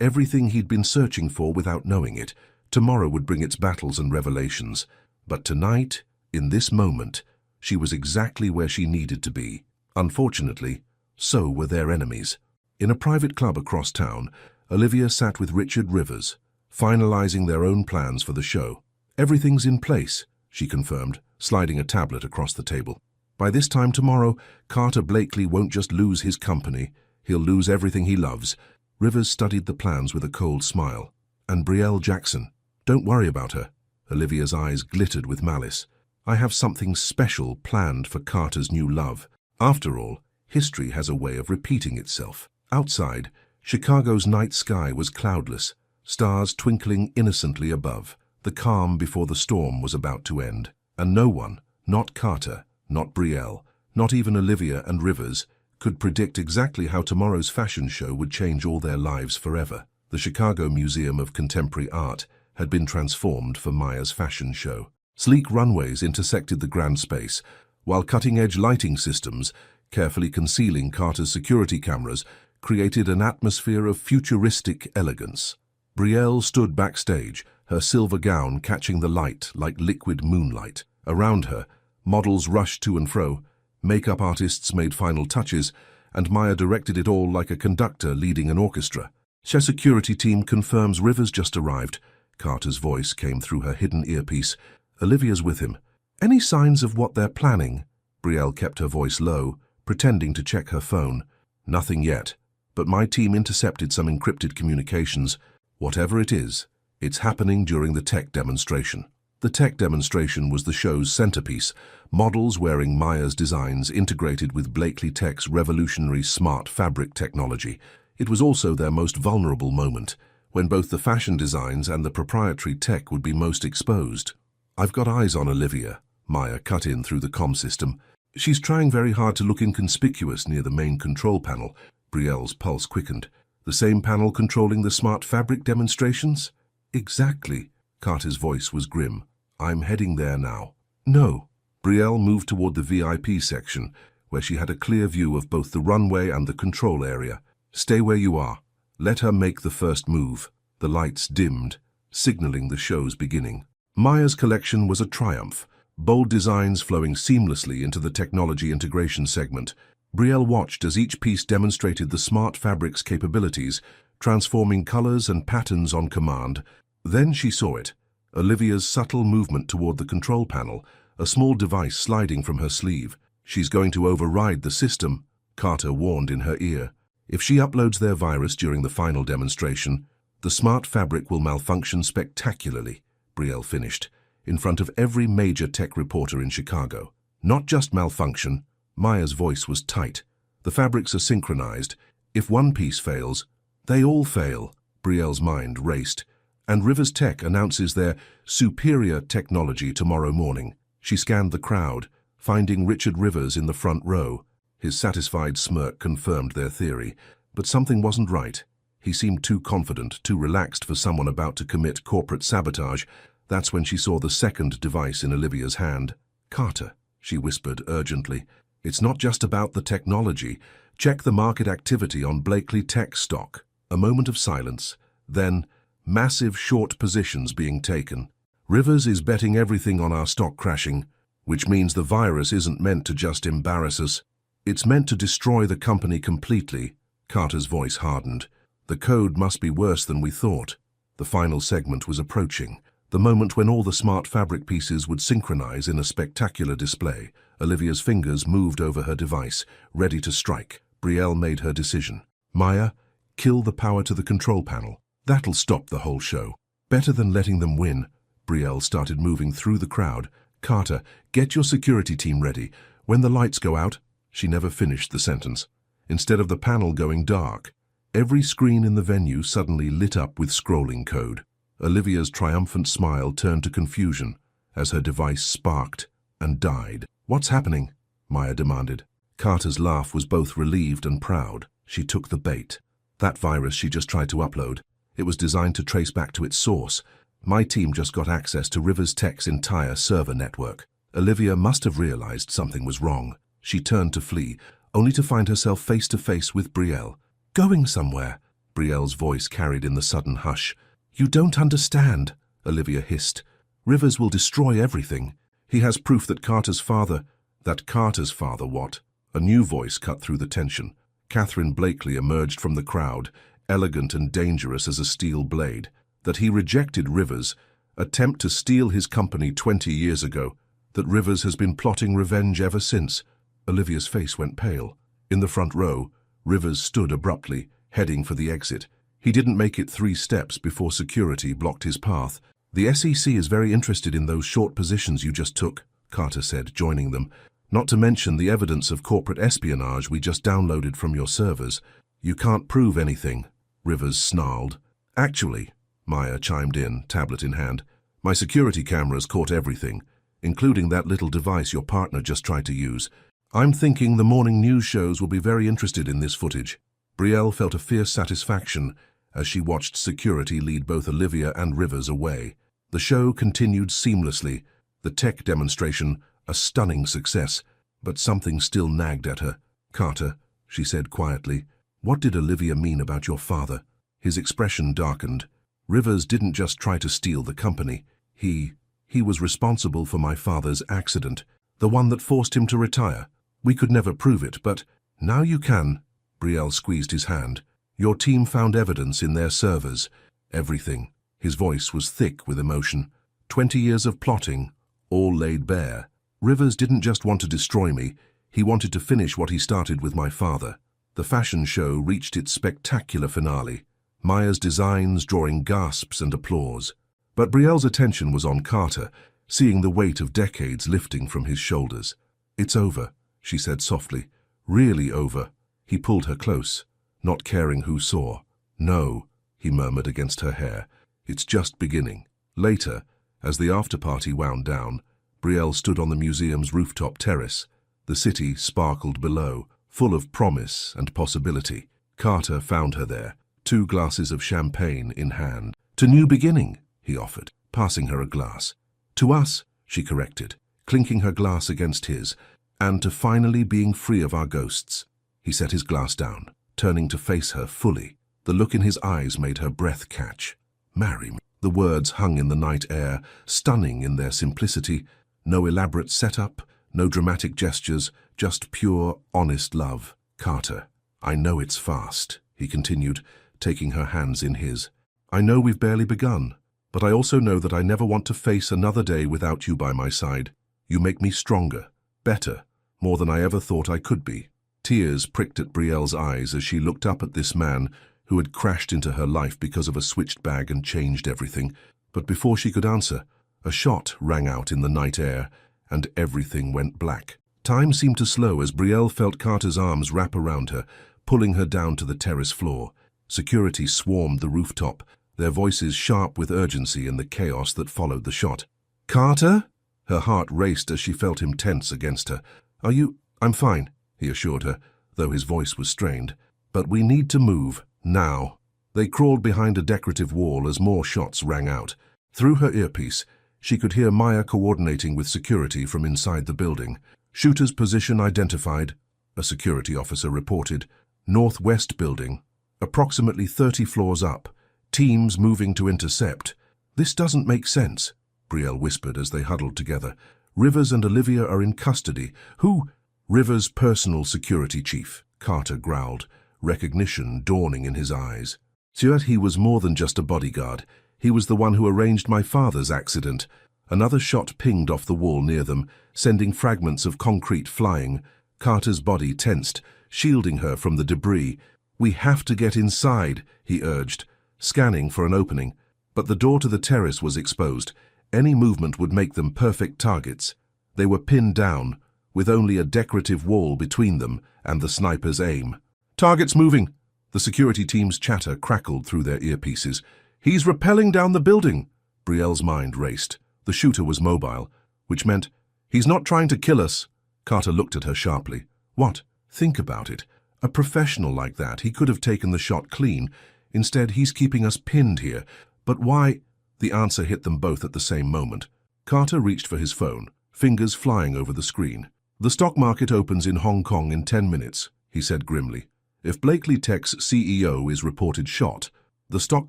everything he'd been searching for without knowing it. Tomorrow would bring its battles and revelations. But tonight, in this moment, she was exactly where she needed to be. Unfortunately, so were their enemies. In a private club across town, Olivia sat with Richard Rivers, finalizing their own plans for the show. "Everything's in place," she confirmed, sliding a tablet across the table. "By this time tomorrow, Carter Blakely won't just lose his company, he'll lose everything he loves." Rivers studied the plans with a cold smile. "And Brielle Jackson, don't worry about her." Olivia's eyes glittered with malice. "I have something special planned for Carter's new love. After all, history has a way of repeating itself." Outside, Chicago's night sky was cloudless, stars twinkling innocently above. The calm before the storm was about to end. And no one, not Carter, not Brielle, not even Olivia and Rivers, could predict exactly how tomorrow's fashion show would change all their lives forever. The Chicago Museum of Contemporary Art had been transformed for Maya's fashion show. Sleek runways intersected the grand space, while cutting-edge lighting systems, carefully concealing Carter's security cameras, created an atmosphere of futuristic elegance. Brielle stood backstage, her silver gown catching the light like liquid moonlight. Around her, models rushed to and fro, makeup artists made final touches, and Maya directed it all like a conductor leading an orchestra. "Her security team confirms Rivers just arrived." Carter's voice came through her hidden earpiece. "Olivia's with him." "Any signs of what they're planning?" Brielle kept her voice low, pretending to check her phone. "Nothing yet, but my team intercepted some encrypted communications. Whatever it is, it's happening during the tech demonstration." The tech demonstration was the show's centerpiece, models wearing Maya's designs integrated with Blakely Tech's revolutionary smart fabric technology. It was also their most vulnerable moment, when both the fashion designs and the proprietary tech would be most exposed. "I've got eyes on Olivia," Maya cut in through the comm system. "She's trying very hard to look inconspicuous near the main control panel." Brielle's pulse quickened. "The same panel controlling the smart fabric demonstrations?" "Exactly." Carter's voice was grim. "I'm heading there now." "No." Brielle moved toward the VIP section, where she had a clear view of both the runway and the control area. "Stay where you are. Let her make the first move." The lights dimmed, signaling the show's beginning. Maya's collection was a triumph, bold designs flowing seamlessly into the technology integration segment. Brielle watched as each piece demonstrated the smart fabric's capabilities, transforming colors and patterns on command. Then she saw it. Olivia's subtle movement toward the control panel, a small device sliding from her sleeve. "She's going to override the system," Carter warned in her ear. "If she uploads their virus during the final demonstration, the smart fabric will malfunction spectacularly," Brielle finished, in front of every major tech reporter in Chicago. "Not just malfunction," Maya's voice was tight. "The fabrics are synchronized. If one piece fails, they all fail." Brielle's mind raced. "And Rivers Tech announces their superior technology tomorrow morning." She scanned the crowd, finding Richard Rivers in the front row. His satisfied smirk confirmed their theory, but something wasn't right. He seemed too confident, too relaxed for someone about to commit corporate sabotage. That's when she saw the second device in Olivia's hand. "Carter," she whispered urgently, "it's not just about the technology. Check the market activity on Blakely Tech stock." A moment of silence, then massive short positions being taken. "Rivers is betting everything on our stock crashing, which means the virus isn't meant to just embarrass us. It's meant to destroy the company completely." Carter's voice hardened. "The code must be worse than we thought." The final segment was approaching, the moment when all the smart fabric pieces would synchronize in a spectacular display. Olivia's fingers moved over her device, ready to strike. Brielle made her decision. "Maya, kill the power to the control panel." That'll stop the whole show. Better than letting them win. Brielle started moving through the crowd. Carter, get your security team ready. When the lights go out, she never finished the sentence. Instead of the panel going dark, every screen in the venue suddenly lit up with scrolling code. Olivia's triumphant smile turned to confusion as her device sparked and died. What's happening? Maya demanded. Carter's laugh was both relieved and proud. She took the bait. That virus she just tried to upload, it was designed to trace back to its source. My team just got access to Rivers Tech's entire server network. Olivia must have realized something was wrong. She turned to flee, only to find herself face to face with Brielle. Going somewhere? Brielle's voice carried in the sudden hush. You don't understand, Olivia hissed. Rivers will destroy everything. He has proof that Carter's father what? A new voice cut through the tension. Catherine Blakely emerged from the crowd, elegant and dangerous as a steel blade. That he rejected Rivers' attempt to steal his company 20 years ago. That Rivers has been plotting revenge ever since. Olivia's face went pale. In the front row, Rivers stood abruptly, heading for the exit. He didn't make it 3 steps before security blocked his path. The SEC is very interested in those short positions you just took, Carter said, joining them. Not to mention the evidence of corporate espionage we just downloaded from your servers. You can't prove anything, Rivers snarled. Actually, Maya chimed in, tablet in hand, my security cameras caught everything, including that little device your partner just tried to use. I'm thinking the morning news shows will be very interested in this footage. Brielle felt a fierce satisfaction as she watched security lead both Olivia and Rivers away. The show continued seamlessly, the tech demonstration a stunning success, but something still nagged at her. Carter, she said quietly, what did Olivia mean about your father? His expression darkened. Rivers didn't just try to steal the company. He was responsible for my father's accident, the one that forced him to retire. We could never prove it, but now you can. Brielle squeezed his hand. Your team found evidence in their servers. Everything. His voice was thick with emotion. 20 years of plotting, all laid bare. Rivers didn't just want to destroy me. He wanted to finish what he started with my father. The fashion show reached its spectacular finale. Maya's designs drawing gasps and applause. But Brielle's attention was on Carter, seeing the weight of decades lifting from his shoulders. It's over, she said softly. Really over. He pulled her close, not caring who saw. No, he murmured against her hair. It's just beginning. Later, as the after-party wound down, Brielle stood on the museum's rooftop terrace. The city sparkled below, full of promise and possibility. Carter found her there, 2 glasses of champagne in hand. To new beginning, he offered, passing her a glass. To us, she corrected, clinking her glass against his, and to finally being free of our ghosts. He set his glass down, turning to face her fully. The look in his eyes made her breath catch. Marry me. The words hung in the night air, stunning in their simplicity. No elaborate setup, no dramatic gestures, just pure, honest love. Carter, I know it's fast, he continued, taking her hands in his. I know we've barely begun, but I also know that I never want to face another day without you by my side. You make me stronger, better, more than I ever thought I could be. Tears pricked at Brielle's eyes as she looked up at this man who had crashed into her life because of a switched bag and changed everything. But before she could answer, a shot rang out in the night air, and everything went black. Time seemed to slow as Brielle felt Carter's arms wrap around her, pulling her down to the terrace floor. Security swarmed the rooftop, their voices sharp with urgency in the chaos that followed the shot. Carter? Her heart raced as she felt him tense against her. I'm fine, he assured her, though his voice was strained. But we need to move, now. They crawled behind a decorative wall as more shots rang out. Through her earpiece, she could hear Maya coordinating with security from inside the building. Shooter's position identified, a security officer reported. Northwest building, approximately 30 floors up. Teams moving to intercept. This doesn't make sense, Brielle whispered as they huddled together. Rivers and Olivia are in custody. Who? Rivers' personal security chief, Carter growled, recognition dawning in his eyes. Yet he was more than just a bodyguard. He was the one who arranged my father's accident. Another shot pinged off the wall near them, sending fragments of concrete flying. Carter's body tensed, shielding her from the debris. We have to get inside, he urged. scanning for an opening, but the door to the terrace was exposed. Any movement would make them perfect targets. They were pinned down, with only a decorative wall between them and the sniper's aim. "Target's moving!" The security team's chatter crackled through their earpieces. "He's rappelling down the building!" Brielle's mind raced. The shooter was mobile, which meant, "He's not trying to kill us." Carter looked at her sharply. "What? Think about it. A professional like that, he could have taken the shot clean. Instead, he's keeping us pinned here. But why?" The answer hit them both at the same moment. Carter reached for his phone, fingers flying over the screen. "The stock market opens in Hong Kong in 10 minutes, he said grimly. "If Blakely Tech's CEO is reported shot, the stock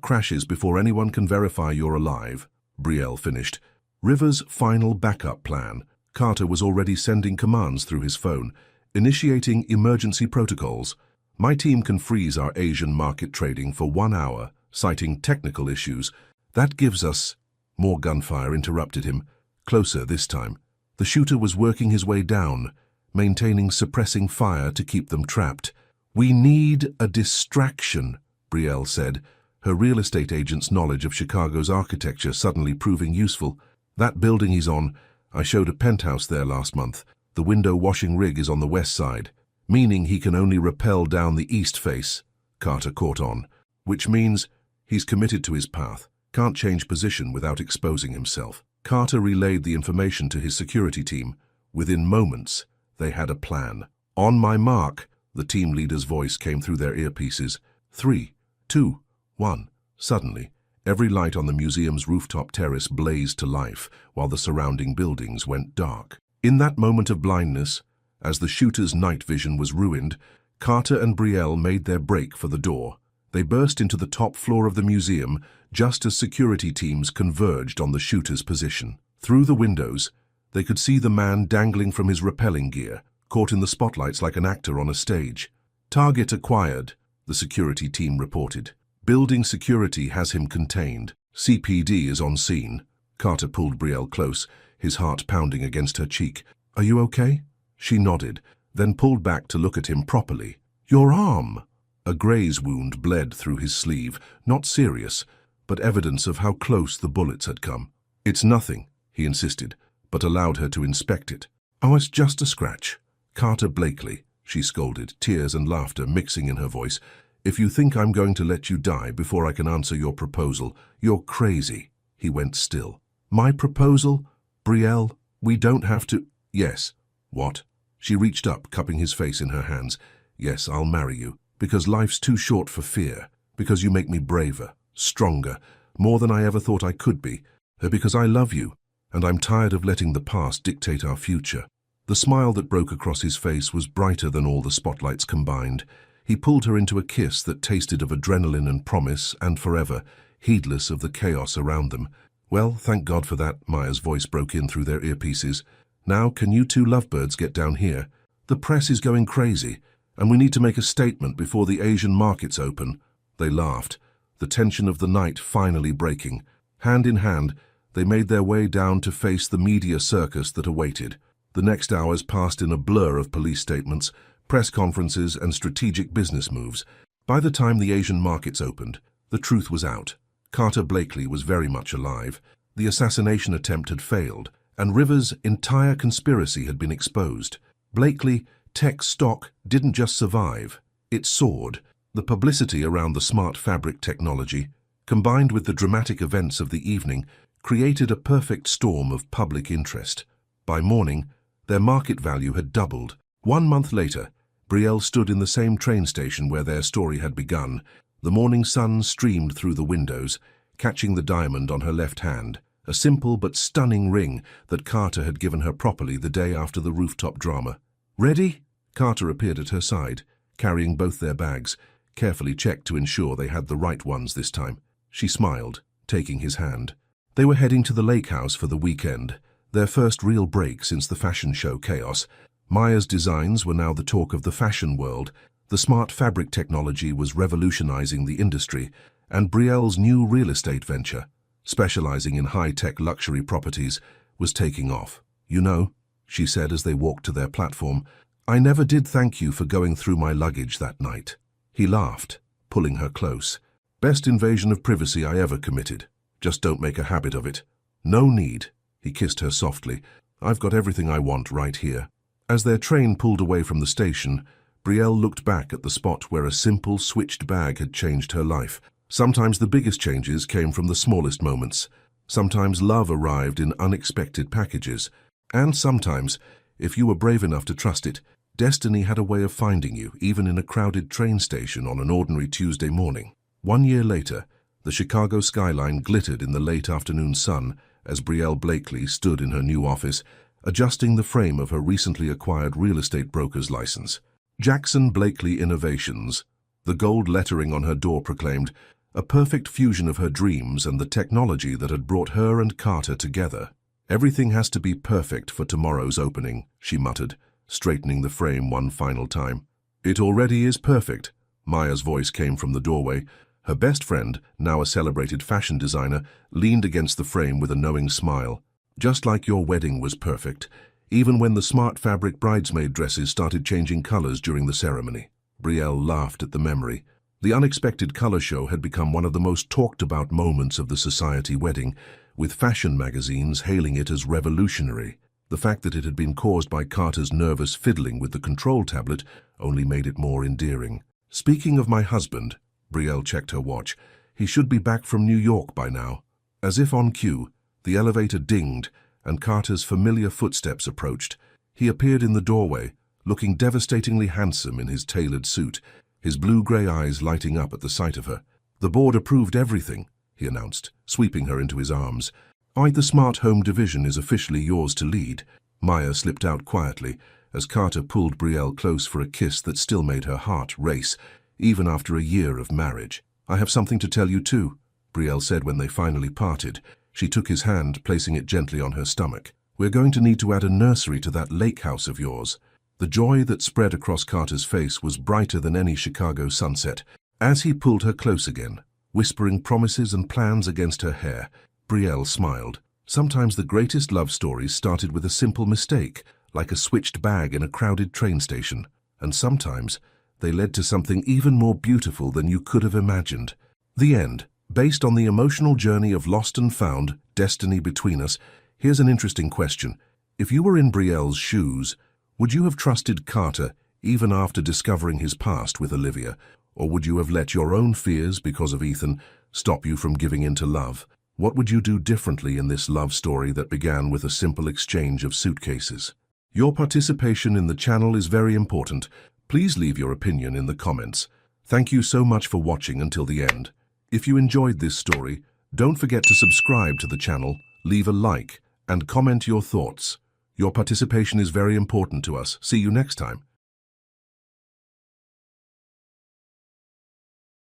crashes before anyone can verify you're alive," Brielle finished. River's final backup plan. Carter was already sending commands through his phone, initiating emergency protocols. "My team can freeze our Asian market trading for 1 hour, citing technical issues. That gives us—" More gunfire interrupted him, closer this time. The shooter was working his way down, maintaining suppressing fire to keep them trapped. "We need a distraction," Brielle said, her real estate agent's knowledge of Chicago's architecture suddenly proving useful. "That building he's on, I showed a penthouse there last month. The window washing rig is on the west side, meaning he can only rappel down the east face," Carter caught on. "Which means he's committed to his path, can't change position without exposing himself." Carter relayed the information to his security team. Within moments, they had a plan. "On my mark," the team leader's voice came through their earpieces. 3, 2, 1. Suddenly, every light on the museum's rooftop terrace blazed to life, while the surrounding buildings went dark. In that moment of blindness, as the shooter's night vision was ruined, Carter and Brielle made their break for the door. They burst into the top floor of the museum just as security teams converged on the shooter's position. Through the windows, they could see the man dangling from his rappelling gear, caught in the spotlights like an actor on a stage. "Target acquired," the security team reported. "Building security has him contained. CPD is on scene." Carter pulled Brielle close, his heart pounding against her cheek. "Are you okay?" She nodded, then pulled back to look at him properly. "Your arm!" A graze wound bled through his sleeve, not serious, but evidence of how close the bullets had come. "It's nothing," he insisted, but allowed her to inspect it. "Oh, it's just a scratch." "Carter Blakely," she scolded, tears and laughter mixing in her voice. "If you think I'm going to let you die before I can answer your proposal, you're crazy." He went still. "My proposal? Brielle, we don't have to—" "Yes." "What?" She reached up, cupping his face in her hands. "Yes, I'll marry you, because life's too short for fear, because you make me braver, stronger, more than I ever thought I could be, because I love you, and I'm tired of letting the past dictate our future." The smile that broke across his face was brighter than all the spotlights combined. He pulled her into a kiss that tasted of adrenaline and promise and forever, heedless of the chaos around them. "Well, thank God for that," Maya's voice broke in through their earpieces. "Now can you two lovebirds get down here? The press is going crazy, and we need to make a statement before the Asian markets open." They laughed, the tension of the night finally breaking. Hand in hand, they made their way down to face the media circus that awaited. The next hours passed in a blur of police statements, press conferences, and strategic business moves. By the time the Asian markets opened, the truth was out. Carter Blakely was very much alive. The assassination attempt had failed, and River's entire conspiracy had been exposed. Blakely Tech stock didn't just survive, it soared. The publicity around the smart fabric technology, combined with the dramatic events of the evening, created a perfect storm of public interest. By morning, their market value had doubled. 1 month later, Brielle stood in the same train station where their story had begun. The morning sun streamed through the windows, catching the diamond on her left hand, a simple but stunning ring that Carter had given her properly the day after the rooftop drama. "Ready?" Carter appeared at her side, carrying both their bags, carefully checked to ensure they had the right ones this time. She smiled, taking his hand. They were heading to the lake house for the weekend, their first real break since the fashion show chaos. Maya's designs were now the talk of the fashion world. The smart fabric technology was revolutionizing the industry, and Brielle's new real estate venture, specializing in high-tech luxury properties, was taking off. "You know," she said as they walked to their platform, "I never did thank you for going through my luggage that night." He laughed, pulling her close. Best invasion of privacy I ever committed. Just don't make a habit of it. No need. He kissed her softly. I've got everything I want right here. As their train pulled away from the station, Brielle looked back at the spot where a simple switched bag had changed her life. Sometimes the biggest changes came from the smallest moments. Sometimes love arrived in unexpected packages. And sometimes, if you were brave enough to trust it, destiny had a way of finding you, even in a crowded train station on an ordinary Tuesday morning. 1 year later, the Chicago skyline glittered in the late afternoon sun as Brielle Blakely stood in her new office, adjusting the frame of her recently acquired real estate broker's license. Jackson Blakely Innovations. The gold lettering on her door proclaimed, a perfect fusion of her dreams and the technology that had brought her and Carter together. Everything has to be perfect for tomorrow's opening, she muttered, straightening the frame one final time. It already is perfect, Maya's voice came from the doorway. Her best friend, now a celebrated fashion designer, leaned against the frame with a knowing smile. Just like your wedding was perfect, even when the smart fabric bridesmaid dresses started changing colors during the ceremony. Brielle laughed at the memory. The unexpected color show had become one of the most talked-about moments of the society wedding, with fashion magazines hailing it as revolutionary. The fact that it had been caused by Carter's nervous fiddling with the control tablet only made it more endearing. Speaking of my husband, Brielle checked her watch. He should be back from New York by now. As if on cue, the elevator dinged, and Carter's familiar footsteps approached. He appeared in the doorway, looking devastatingly handsome in his tailored suit, his blue-gray eyes lighting up at the sight of her. The board approved everything, he announced, sweeping her into his arms. The smart home division is officially yours to lead. Maya slipped out quietly, as Carter pulled Brielle close for a kiss that still made her heart race, even after a year of marriage. I have something to tell you too, Brielle said when they finally parted. She took his hand, placing it gently on her stomach. We're going to need to add a nursery to that lake house of yours. The joy that spread across Carter's face was brighter than any Chicago sunset. As he pulled her close again, whispering promises and plans against her hair, Brielle smiled. Sometimes the greatest love stories started with a simple mistake, like a switched bag in a crowded train station. And sometimes they led to something even more beautiful than you could have imagined. The end. Based on the emotional journey of lost and found, destiny between us, here's an interesting question. If you were in Brielle's shoes, would you have trusted Carter even after discovering his past with Olivia? Or would you have let your own fears, because of Ethan, stop you from giving in to love? What would you do differently in this love story that began with a simple exchange of suitcases? Your participation in the channel is very important. Please leave your opinion in the comments. Thank you so much for watching until the end. If you enjoyed this story, don't forget to subscribe to the channel, leave a like, and comment your thoughts. Your participation is very important to us. See you next time.